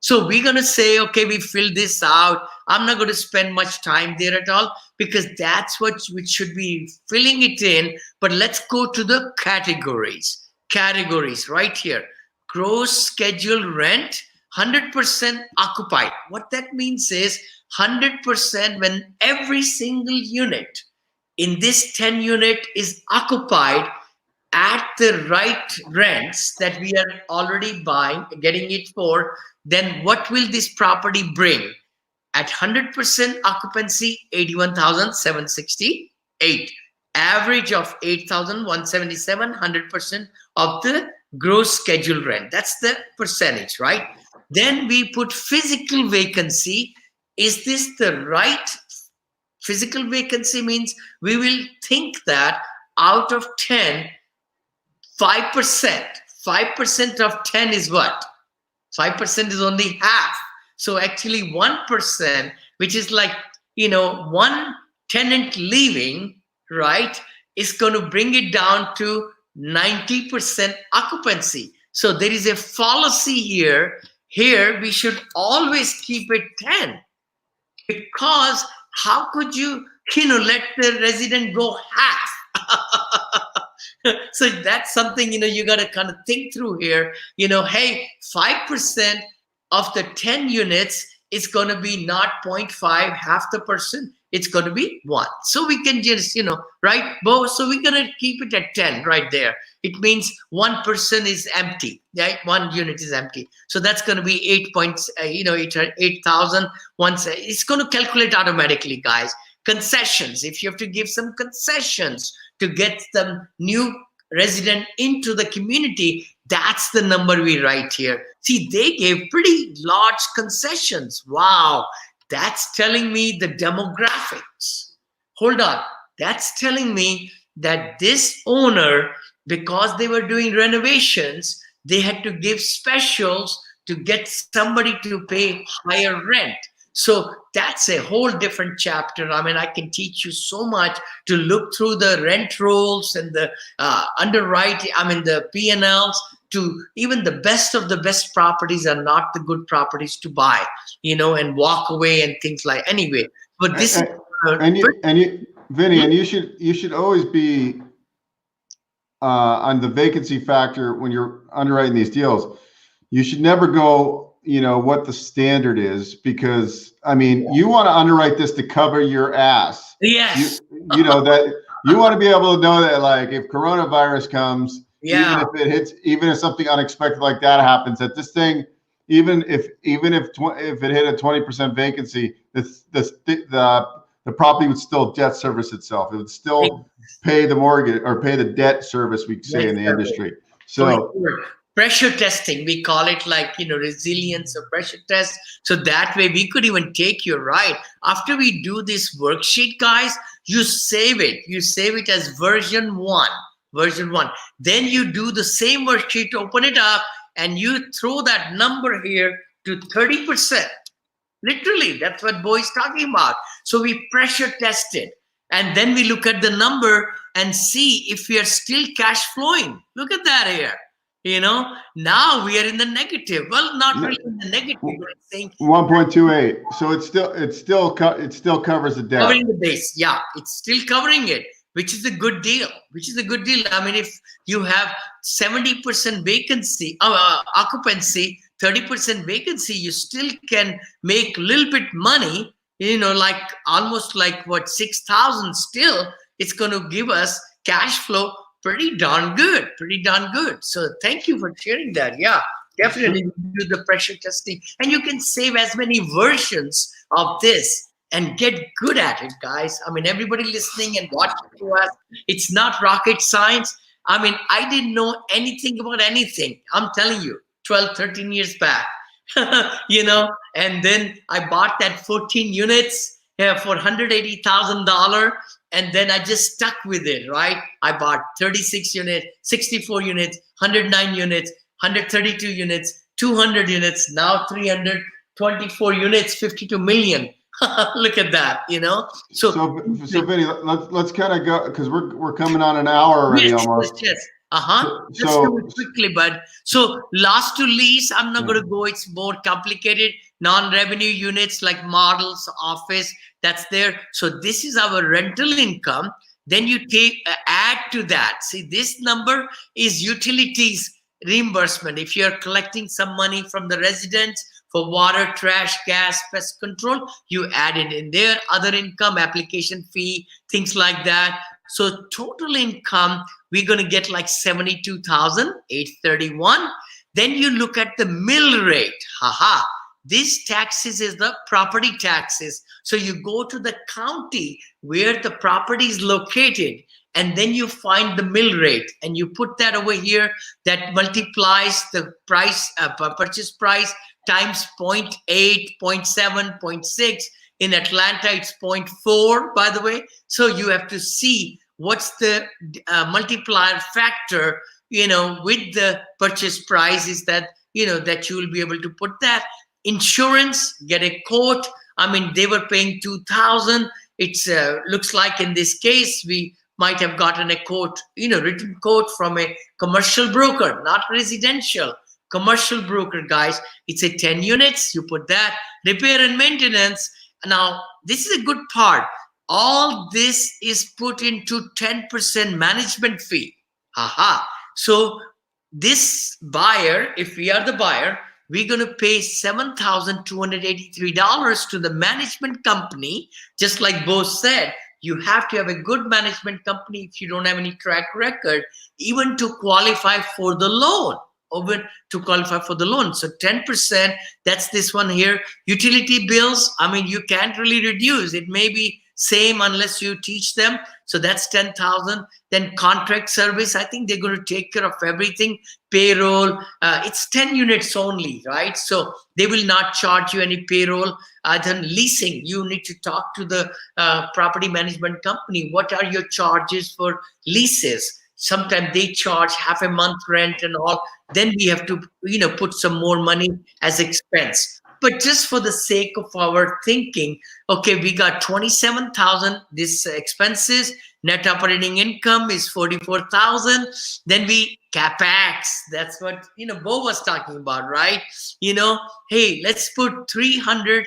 [SPEAKER 1] So we're going to say, okay, we fill this out. I'm not going to spend much time there at all, because that's what we should be filling it in. But let's go to the categories. Categories right here. Gross scheduled rent, 100% occupied. What that means is 100% when every single unit in this 10 unit is occupied at the right rents that we are already getting it for, then what will this property bring? At 100% occupancy, 81,768. Average of 8,177, 100% of the gross scheduled rent. That's the percentage, right? Then we put physical vacancy. Is this the right physical vacancy? Means we will think that out of 10, 5% of 10 is what? 5% is only half. So actually 1%, which is like, one tenant leaving, right, is going to bring it down to 90% occupancy. So there is a fallacy here. Here we should always keep it 10, because how could you, let the resident go half? So that's something, you got to kind of think through here. Hey, 5% of the 10 units is going to be not 0.5, half the person. It's going to be 1. So we can just, right, Bo? So we're going to keep it at 10 right there. It means 1 person is empty, right? 1 unit is empty. So that's going to be 8,000. Once it's going to calculate automatically, guys. Concessions. If you have to give some concessions to get the new resident into the community, that's the number we write here. See, they gave pretty large concessions. Wow. That's telling me the demographics. Hold on. That's telling me that this owner, because they were doing renovations, they had to give specials to get somebody to pay higher rent. So that's a whole different chapter. I mean, I can teach you so much to look through the rent rolls and the underwriting, the P&Ls, to even the best of the best properties are not the good properties to buy, and walk away and things like, anyway. But this
[SPEAKER 2] and Vinny, and you should always be on the vacancy factor when you're underwriting these deals. You should never go, what the standard is, because I mean, you want to underwrite this to cover your ass.
[SPEAKER 1] Yes.
[SPEAKER 2] That you want to be able to know that, like, if coronavirus comes,
[SPEAKER 1] Yeah.
[SPEAKER 2] even if something unexpected like that happens, that this thing, even if it hit a 20% vacancy, the property would still debt service itself. It would still pay the mortgage or pay the debt service, we say in the industry. So
[SPEAKER 1] pressure testing, we call it, like, resilience or pressure test. So that way we could even take your right. After we do this worksheet, guys, you save it as version 1. Then you do the same worksheet, open it up, and you throw that number here to 30%. Literally, that's what Bo is talking about. So we pressure test it, and then we look at the number and see if we are still cash flowing. Look at that here. Now we are in the negative. Well, not really in the negative, but it's saying
[SPEAKER 2] 1.28. So it still covers the debt.
[SPEAKER 1] Covering the base. Yeah, it's still covering it, which is a good deal. I mean, if you have 70% vacancy, occupancy, 30% vacancy, you still can make a little bit money, like almost like what, 6,000 still. It's going to give us cash flow pretty darn good. So thank you for sharing that. Yeah, definitely do the pressure testing, and you can save as many versions of this and get good at it, guys. I mean, everybody listening and watching to us, it's not rocket science. I mean, I didn't know anything about anything. I'm telling you, 12, 13 years back, and then I bought that 14 units for $180,000. And then I just stuck with it, right? I bought 36 units, 64 units, 109 units, 132 units, 200 units, now 324 units, 52 million. Look at that,
[SPEAKER 2] So Vinny, let's kind of go, because we're coming on an hour already almost.
[SPEAKER 1] Yes. Let's do it quickly, bud. So last to lease, I'm not going to go. It's more complicated. Non-revenue units like models, office, that's there. So this is our rental income. Then you add to that. See, this number is utilities reimbursement. If you're collecting some money from the residents for water, trash, gas, pest control, you add it in there. Other income, application fee, things like that. So total income, we're going to get like 72,831. Then you look at the mill rate. This taxes is the property taxes. So you go to the county where the property is located, and then you find the mill rate, and you put that over here. That multiplies the price, purchase price, times 0.8, 0.7, 0.6. In Atlanta, it's 0.4, by the way. So you have to see what's the multiplier factor, with the purchase price, is that, that you will be able to put that. Insurance, get a quote. I mean, they were paying $2,000. It's looks like in this case, we might have gotten a quote, written quote from a commercial broker, not residential. Commercial broker, guys. It's a 10 units. You put that. Repair and maintenance. Now, this is a good part. All this is put into 10% management fee. So this buyer, if we are the buyer, we're going to pay $7,283 to the management company. Just like Bo said, you have to have a good management company if you don't have any track record, even to qualify for the loan. So 10%, that's this one here. Utility bills, I mean, you can't really reduce. It may be same unless you teach them. So that's 10,000. Then contract service, I think they're going to take care of everything. Payroll, it's 10 units only, right? So they will not charge you any payroll. Then leasing, you need to talk to the property management company. What are your charges for leases? Sometimes they charge half a month rent and all. Then we have to, put some more money as expense. But just for the sake of our thinking, okay, we got 27,000, this expenses, net operating income is 44,000. Then we capex, that's what, Bo was talking about, right? Hey, let's put $300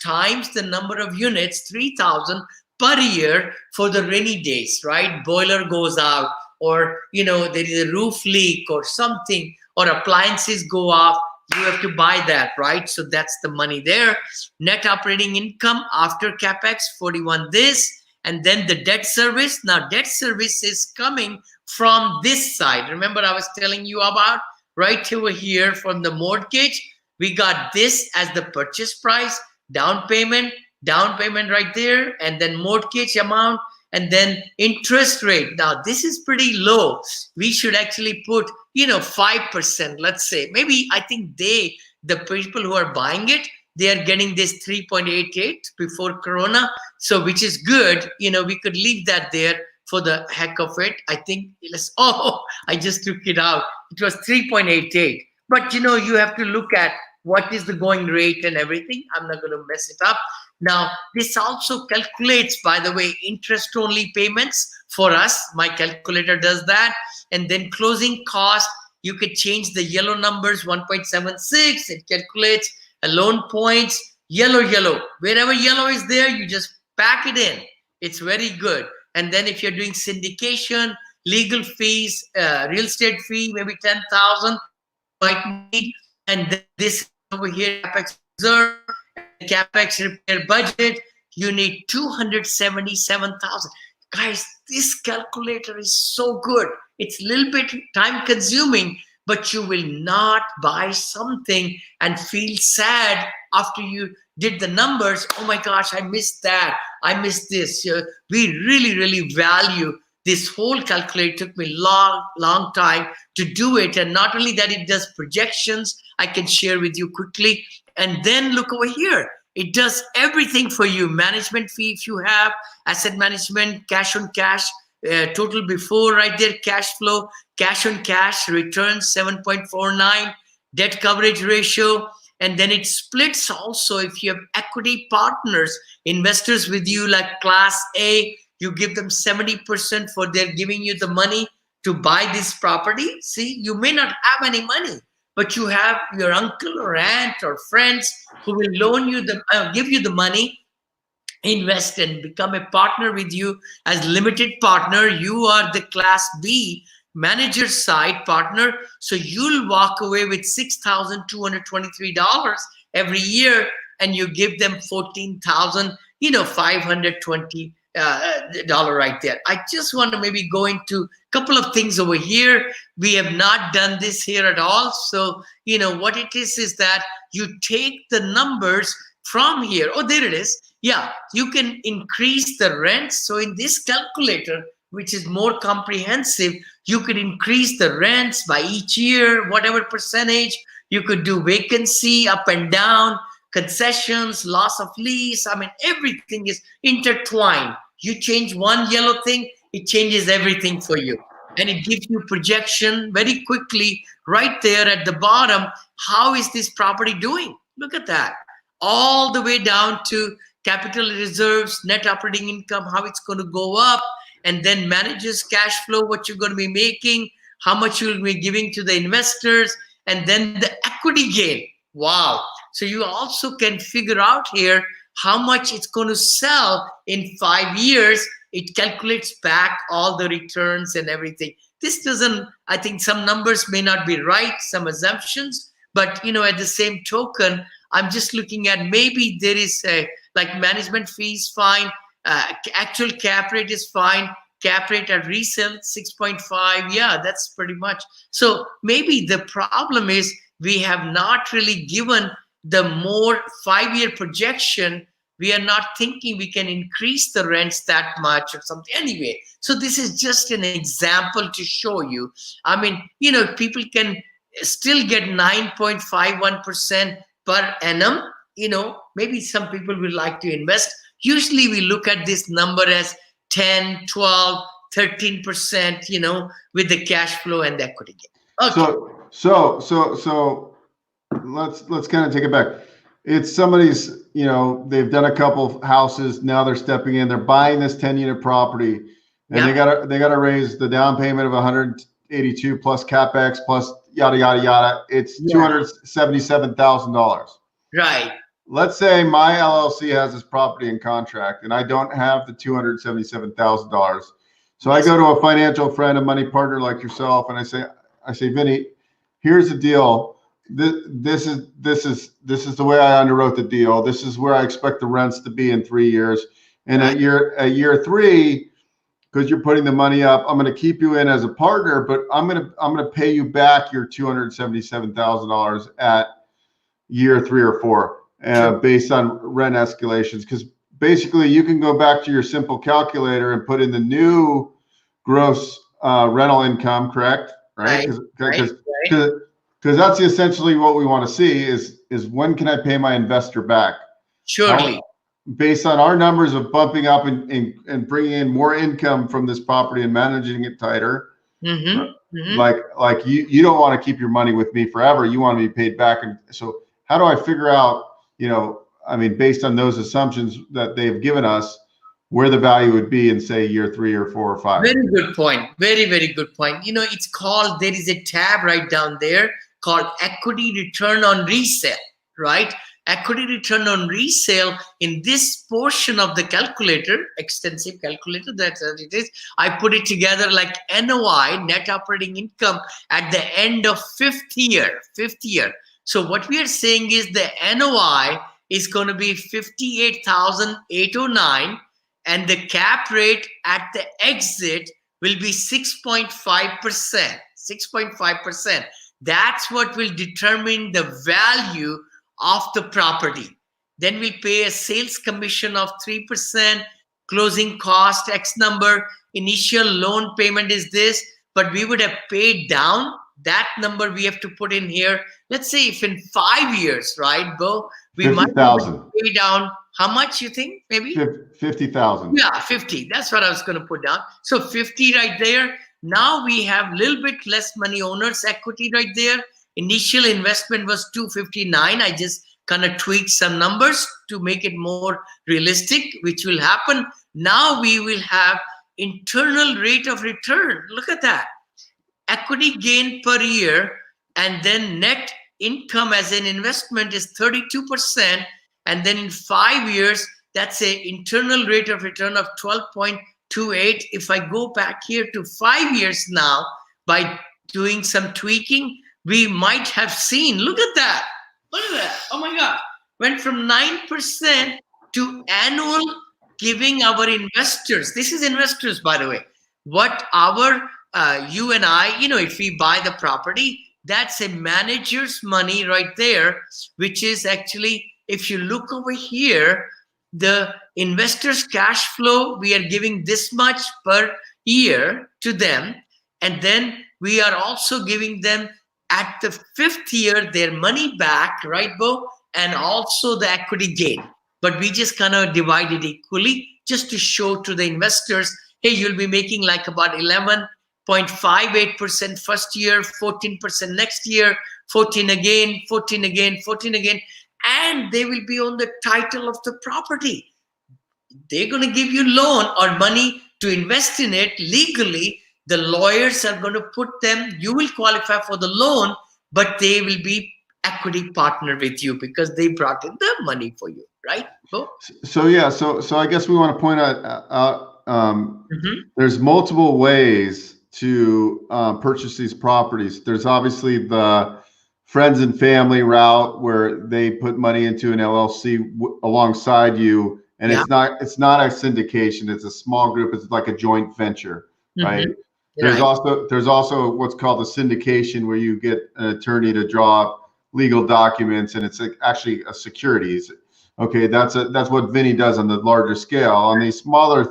[SPEAKER 1] times the number of units, 3,000 per year for the rainy days, right? Boiler goes out, or there is a roof leak or something, or appliances go off. You have to buy that, right? So that's the money there. Net operating income after capex 41 this, and then the debt service. Now debt service is coming from this side. Remember I was telling you about right over here from the mortgage. We got this as the purchase price, down payment right there, and then mortgage amount, and then interest rate. Now this is pretty low. We should actually put 5%, let's say. Maybe I think the people who are buying it, they are getting this 3.88 before Corona, so which is good. We could leave that there for the heck of it. I think I just took it out. It was 3.88, but you have to look at what is the going rate and everything. I'm not going to mess it up. Now, this also calculates, by the way, interest only payments for us. My calculator does that. And then closing cost, you could change the yellow numbers, 1.76. It calculates a loan points, yellow. Wherever yellow is there, you just pack it in. It's very good. And then if you're doing syndication, legal fees, real estate fee, maybe 10,000 might need. And then this over here, capex reserve, capex repair budget, you need 277,000. Guys, this calculator is so good. It's a little bit time consuming, but you will not buy something and feel sad after you did the numbers. Oh my gosh, I missed that. I missed this. We really value this whole calculator. It took me long time to do it. And not only that, it does projections. I can share with you quickly. And then look over here. It does everything for you. Management fee if you have, asset management, cash on cash, total before right there, cash flow, cash on cash, returns 7.49, debt coverage ratio. And then it splits also if you have equity partners, investors with you like Class A, you give them 70% for their giving you the money to buy this property. See, you may not have any money, but you have your uncle or aunt or friends who will loan you give you the money, invest and become a partner with you as limited partner. You are the Class B manager side partner. So you'll walk away with $6,223 every year, and you give them $14,520 right there. I just want to maybe go into a couple of things over here. We have not done this here at all. So, what it is that you take the numbers from here. Oh, there it is. Yeah, you can increase the rent. So in this calculator, which is more comprehensive, you could increase the rents by each year, whatever percentage. You could do vacancy up and down, concessions, loss of lease. I mean, everything is intertwined. You change one yellow thing, it changes everything for you. And it gives you projection very quickly right there at the bottom. How is this property doing? Look at that. All the way down to capital reserves, net operating income, how it's going to go up, and then managers cash flow, what you're going to be making, how much you'll be giving to the investors, and then the equity gain. Wow. So you also can figure out here how much it's going to sell in 5 years. It calculates back all the returns and everything. This doesn't, I think some numbers may not be right, some assumptions, but at the same token, I'm just looking at maybe there is like management fees fine, actual cap rate is fine, cap rate at resale 6.5. Yeah, that's pretty much. So maybe the problem is we have not really given the more 5-year projection. We are not thinking we can increase the rents that much or something. Anyway, so this is just an example to show you. I mean, people can still get 9.51% per annum. Maybe some people will like to invest. Usually we look at this number as 10, 12, 13%, with the cash flow and the equity gain. Okay.
[SPEAKER 2] So let's kind of take it back. It's somebody's, they've done a couple of houses. Now they're stepping in, they're buying this 10-unit property, and they gotta raise the down payment of 182 plus capex plus yada, yada, yada. It's $277,000.
[SPEAKER 1] Right.
[SPEAKER 2] let's say my LLC has this property in contract and I don't have the $277,000. So I go to a financial friend, a money partner like yourself, and I say, Vinney, here's the deal. This is the way I underwrote the deal. This is where I expect the rents to be in 3 years. And at year 3, because you're putting the money up, I'm going to keep you in as a partner, but I'm going to pay you back your $277,000 at year 3 or 4, based on rent escalations. Because basically, you can go back to your simple calculator and put in the new gross rental income, correct? Right? Because that's essentially what we want to see is when can I pay my investor back?
[SPEAKER 1] Surely.
[SPEAKER 2] Based on our numbers of bumping up and bringing in more income from this property and managing it tighter, like you don't want to keep your money with me forever. You want to be paid back. And so how do I figure out, based on those assumptions that they've given us, where the value would be in, say, year 3 or 4 or 5?
[SPEAKER 1] Very good point. Very, very good point. It's called, there is a tab right down there called equity return on resale, right? Equity return on resale. In this portion of the calculator, extensive calculator, that's what it is. I put it together like NOI, net operating income, at the end of fifth year. So what we are saying is the NOI is going to be 58,809, and the cap rate at the exit will be 6.5%. 6.5%. That's what will determine the value of the property. Then we pay a sales commission of 3%, closing cost X number, initial loan payment is this, but we would have paid down that number we have to put in here. Let's say if in 5 years, right, Bo, we
[SPEAKER 2] 50,000.
[SPEAKER 1] might pay down, how much you think, maybe?
[SPEAKER 2] 50,000.
[SPEAKER 1] Yeah, 50. That's what I was going to put down. So 50 right there. Now we have a little bit less money, owner's equity right there. Initial investment was 259. I just kind of tweaked some numbers to make it more realistic, which will happen. Now we will have internal rate of return. Look at that. Equity gain per year, and then net income as an investment is 32%. And then in 5 years, that's an internal rate of return of 12.28. If I go back here to 5 years now, by doing some tweaking, we might have seen, look at that. Look at that. Oh my God. Went from 9% to annual giving our investors. This is investors, by the way. What our, you and I, if we buy the property, that's a manager's money right there, which is actually, if you look over here, the investors' cash flow, we are giving this much per year to them. And then we are also giving them at the 5th year their money back, right, Bo? And also the equity gain. But we just kind of divide it equally just to show to the investors, hey, you'll be making like about 11.58% first year, 14% next year, 14 again, 14 again, 14 again. And they will be on the title of the property. They're going to give you loan or money to invest in it legally. The lawyers are going to put them, you will qualify for the loan, but they will be equity partner with you because they brought in the money for you, right?
[SPEAKER 2] So I guess we want to point out there's multiple ways to purchase these properties. There's obviously the friends and family route where they put money into an LLC alongside you, and it's not a syndication. It's a small group. It's like a joint venture, right? There's also what's called a syndication, where you get an attorney to draw up legal documents, and it's actually a securities. Okay, that's what Vinney does on the larger scale. On these smaller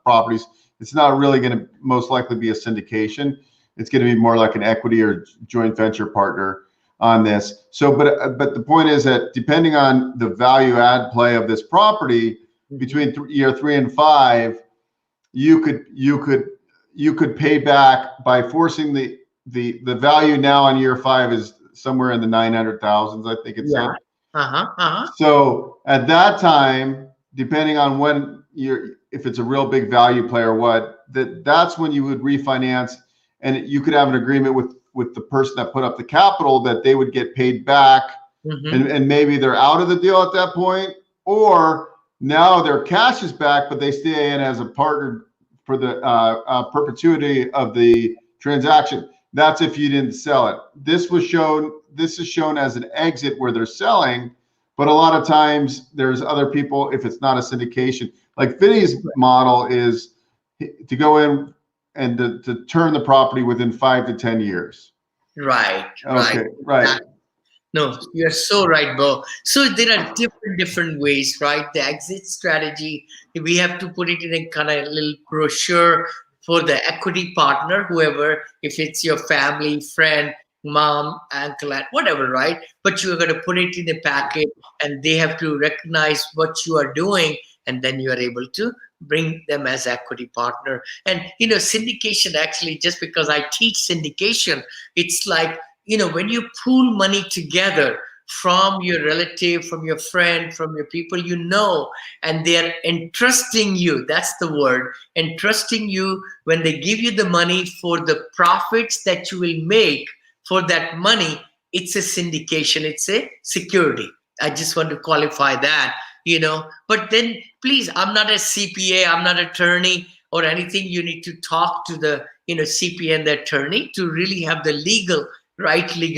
[SPEAKER 2] properties, it's not really going to most likely be a syndication. It's going to be more like an equity or joint venture partner on this. So, but the point is that depending on the value add play of this property, between year 3 and 5, you could pay back by forcing the value now on year 5 is somewhere in the 900,000s, I think it's said. So at that time, depending on when if it's a real big value play or what, that's when you would refinance, and you could have an agreement with the person that put up the capital that they would get paid back and maybe they're out of the deal at that point, or now their cash is back, but they stay in as a partner for the perpetuity of the transaction. That's if you didn't sell it. This is shown as an exit where they're selling, but a lot of times there's other people, if it's not a syndication. Like Vinney's model is to go in and to turn the property within 5 to 10 years.
[SPEAKER 1] Right.
[SPEAKER 2] Okay, right.
[SPEAKER 1] No, you're so right, Bo. So there are different ways, right? The exit strategy, we have to put it in a kind of little brochure for the equity partner, whoever, if it's your family, friend, mom, uncle, aunt, whatever, right? But you're going to put it in a packet and they have to recognize what you are doing, and then you are able to bring them as equity partner. And, syndication, actually, just because I teach syndication, it's like, when you pool money together from your relative, from your friend, from your people, and they're entrusting you, that's the word, entrusting you when they give you the money for the profits that you will make for that money, it's a syndication, it's a security. I just want to qualify that, but then please, I'm not a CPA, I'm not an attorney or anything. You need to talk to the, CPA and the attorney to really have the legal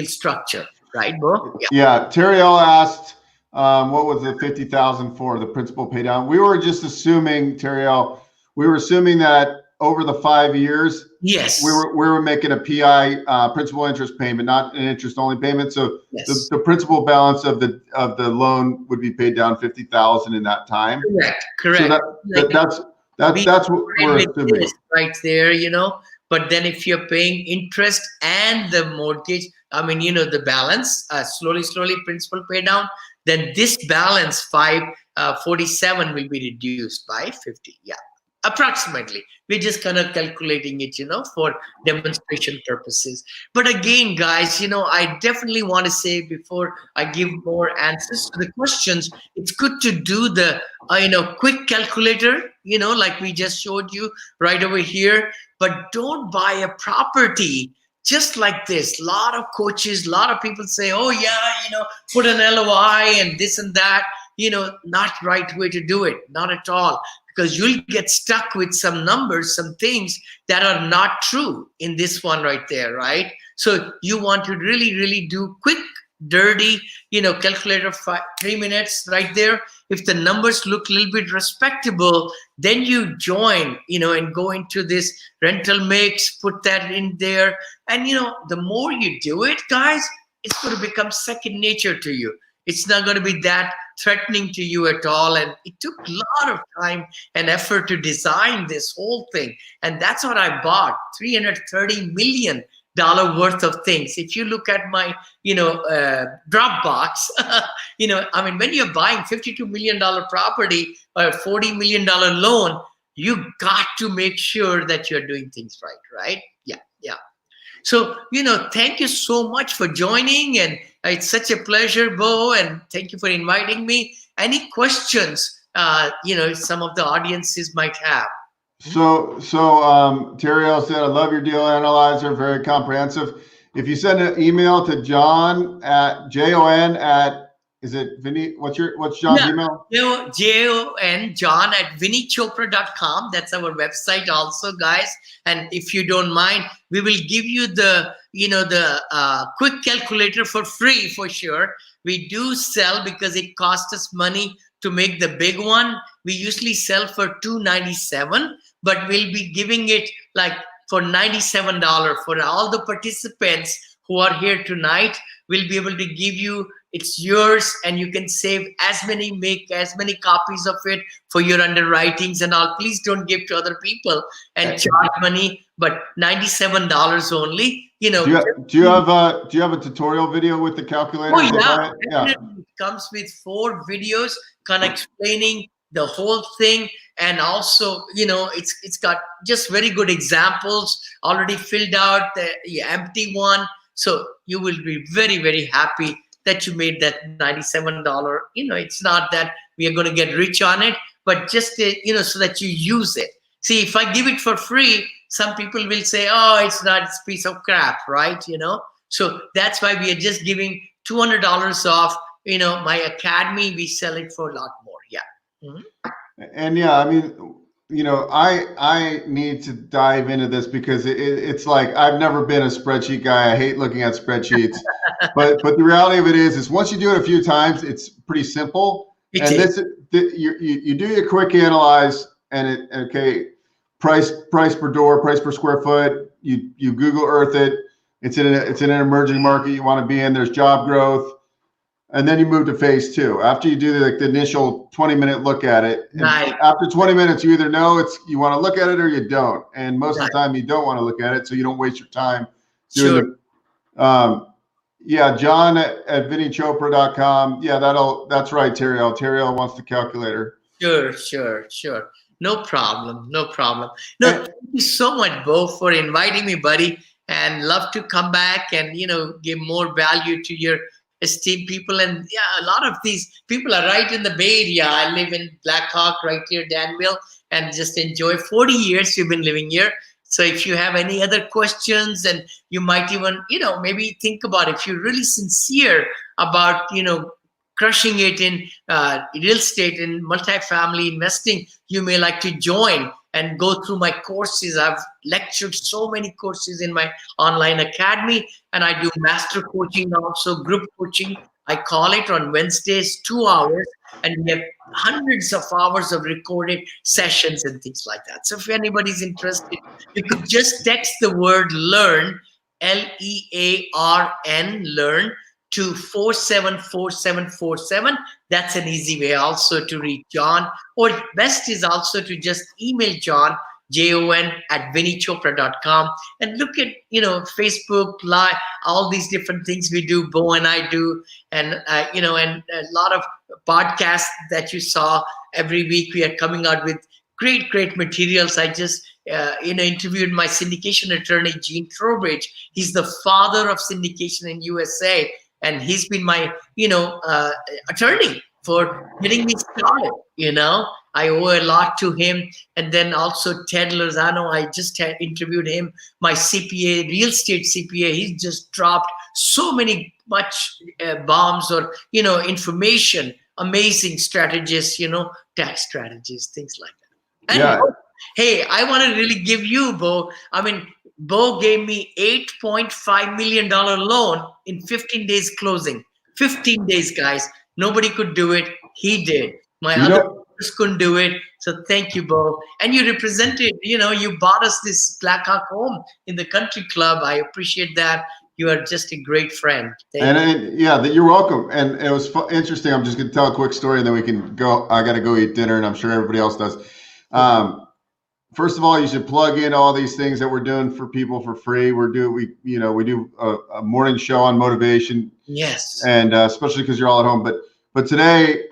[SPEAKER 1] structure, right, Bo?
[SPEAKER 2] Yeah. Terry L asked, what was the 50,000 for the principal pay down? We were just assuming, Terry L, we were assuming that over the 5 years,
[SPEAKER 1] yes,
[SPEAKER 2] we were making a PI principal interest payment, not an interest only payment. So
[SPEAKER 1] yes,
[SPEAKER 2] the principal balance of the loan would be paid down 50,000 in that time.
[SPEAKER 1] Correct.
[SPEAKER 2] So that's what we're assuming
[SPEAKER 1] right there, But then if you're paying interest and the mortgage, the balance, slowly principal pay down, then this balance 547 will be reduced by 50. Yeah, approximately. We're just kind of calculating it, for demonstration purposes. But again, guys, I definitely want to say before I give more answers to the questions, it's good to do the, quick calculator, like we just showed you right over here. But don't buy a property just like this. A lot of coaches, a lot of people say, oh yeah, put an LOI and this and that, not right way to do it, not at all. Because you'll get stuck with some numbers, some things that are not true in this one right there, right? So you want to really do quick, dirty, calculator 3 minutes right there. If the numbers look a little bit respectable, then you join, and go into this rental mix, put that in there. And, the more you do it, guys, it's going to become second nature to you. It's not going to be that threatening to you at all. And it took a lot of time and effort to design this whole thing. And that's what I bought, $330 million worth of things. If you look at my, Dropbox, when you're buying $52 million property or a $40 million loan, you got to make sure that you're doing things right? Yeah. So, thank you so much for joining. And it's such a pleasure, Bo. And thank you for inviting me. Any questions, some of the audiences might have?
[SPEAKER 2] So Terry L said, I love your deal analyzer, very comprehensive. If you send an email to John at JON at, is it Vinney? What's John's email?
[SPEAKER 1] JON, John at VinneyChopra.com. That's our website also, guys. And if you don't mind, we will give you the, the quick calculator for free for sure. We do sell because it costs us money to make the big one. We usually sell for $297, but we'll be giving it like for $97 for all the participants who are here tonight. We'll be able to give you, it's yours, and you can make as many copies of it for your underwritings and all. Please don't give to other people and charge money, but $97 only. Do
[SPEAKER 2] you have a tutorial video with the calculator?
[SPEAKER 1] Oh yeah. It comes with 4 videos kind of explaining the whole thing, and also it's got just very good examples already filled out, the empty one. So you will be very, very happy that you made that $97. It's not that we are going to get rich on it, but just so that you use it. See, if I give it for free, some people will say, oh, it's a piece of crap, right? So that's why we are just giving $200 off. My academy, we sell it for a lot more. Yeah.
[SPEAKER 2] And yeah, I mean, I need to dive into this because it's like I've never been a spreadsheet guy. I hate looking at spreadsheets, but the reality of it is once you do it a few times, it's pretty simple. You do your quick analyze, and price per door, price per square foot. You Google Earth it. It's in an emerging market you want to be in. There's job growth. And then you move to phase 2. After you do the initial 20-minute look at it,
[SPEAKER 1] right.
[SPEAKER 2] After 20 minutes, you either know you want to look at it or you don't. And most of the time, you don't want to look at it, so you don't waste your time doing John at VinneyChopra.com. Yeah, that's right, Terriel. Terriel wants the calculator.
[SPEAKER 1] Sure. No problem. No, thank you so much, Bo, for inviting me, buddy, and love to come back and give more value to your esteemed people. And a lot of these people are right in the Bay Area. I live in Black Hawk, right here, Danville, and just enjoy 40 years we've been living here. So if you have any other questions, and you might even, maybe think about if you're really sincere about, crushing it in real estate and multifamily investing, you may like to join and go through my courses. I've lectured so many courses in my online academy, and I do master coaching, also group coaching. I call it on Wednesdays, 2 hours, and we have hundreds of hours of recorded sessions and things like that. So if anybody's interested, you could just text the word learn, LEARN, learn, to 474747. That's an easy way also to reach John. Or best is also to just email John, JON at VinneyChopra.com, and look at Facebook Live, all these different things we do, Bo and I do, and and a lot of podcasts that you saw every week. We are coming out with great materials. I just interviewed my syndication attorney, Gene Trowbridge. He's the father of syndication in USA. And he's been my, attorney for getting me started. I owe a lot to him. And then also Ted Lozano, I just interviewed him, my CPA, real estate CPA. He's just dropped so much bombs or, information, amazing strategies, tax strategies, things like that. And hey, I want to really give you, Bo. I mean, Bo gave me $8.5 million loan in 15 days closing. 15 days, guys. Nobody could do it. He did. My other brothers couldn't do it. So thank you, Bo. And you represented, you bought us this Black Hawk home in the country club. I appreciate that. You are just a great friend.
[SPEAKER 2] You're welcome. And it was interesting. I'm just going to tell a quick story and then we can go. I got to go eat dinner, and I'm sure everybody else does. First of all, you should plug in all these things that we're doing for people for free. We do a morning show on motivation.
[SPEAKER 1] Yes.
[SPEAKER 2] And especially because you're all at home. But today,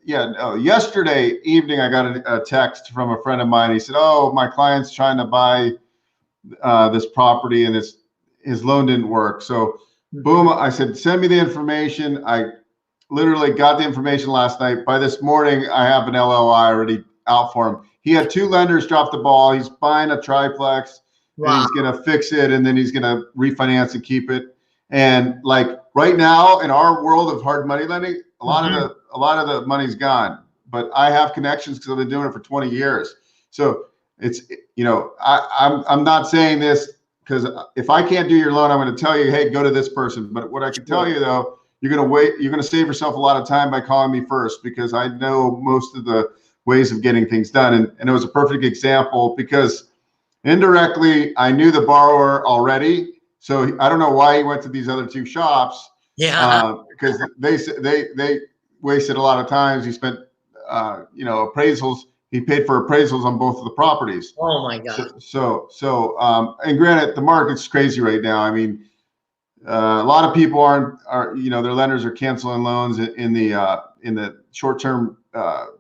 [SPEAKER 2] yesterday evening, I got a text from a friend of mine. He said, "Oh, my client's trying to buy this property, and his loan didn't work." So, boom! I said, "Send me the information." I literally got the information last night. By this morning, I have an LOI already out for him. He had 2 lenders drop the ball. He's buying a triplex. Wow. And he's going to fix it, and then he's going to refinance and keep it. And like right now in our world of hard money lending, a lot of the money's gone. But I have connections because I've been doing it for 20 years. So it's I'm not saying this because if I can't do your loan, I'm going to tell you, hey, go to this person. But what I can tell you though, you're going to save yourself a lot of time by calling me first, because I know most of the ways of getting things done. And it was a perfect example because indirectly I knew the borrower already. So I don't know why he went to these other 2 shops.
[SPEAKER 1] Yeah.
[SPEAKER 2] Because they wasted a lot of times. He spent, appraisals. He paid for appraisals on both of the properties.
[SPEAKER 1] Oh my God.
[SPEAKER 2] So and granted, the market's crazy right now. I mean, a lot of people are their lenders are canceling loans in the short-term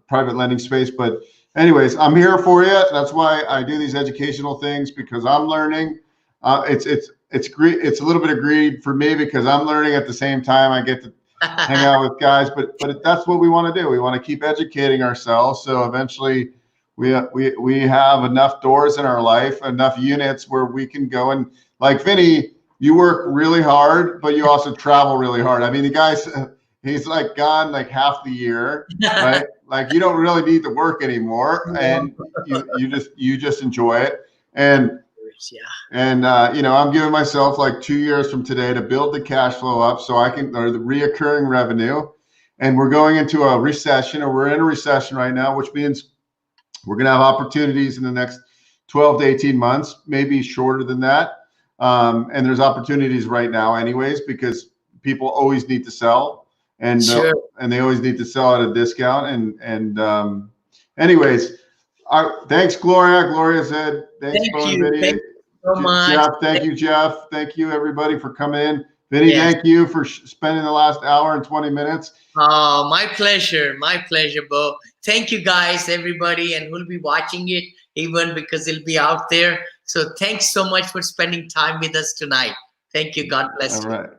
[SPEAKER 2] private lending space. But anyways, I'm here for you. That's why I do these educational things, because I'm learning. It's a little bit of greed for me because I'm learning at the same time. I get to hang out with guys, but that's what we want to do. We want to keep educating ourselves. So eventually we have enough doors in our life, enough units where we can go and, like Vinney, you work really hard, but you also travel really hard. I mean, the guy's, he's like gone like half the year, right? Like you don't really need to work anymore, and you just enjoy it. And you know, I'm giving myself like 2 years from today to build the cash flow up so I can, or the reoccurring revenue. And we're going into a recession, or we're in a recession right now, which means we're going to have opportunities in the next 12 to 18 months, maybe shorter than that. And there's opportunities right now anyways, because people always need to sell, and and they always need to sell at a discount. And anyways, thanks, Gloria. Gloria said, thanks,
[SPEAKER 1] Thank you. Thank you so much.
[SPEAKER 2] Jeff, thank you, Jeff. Thank you, everybody, for coming in. Vinney, thank you for spending the last hour and 20 minutes.
[SPEAKER 1] Oh, my pleasure. My pleasure, Bo. Thank you, guys, everybody, and who'll be watching it even because it'll be out there. So thanks so much for spending time with us tonight. Thank you. God bless you.
[SPEAKER 2] All right.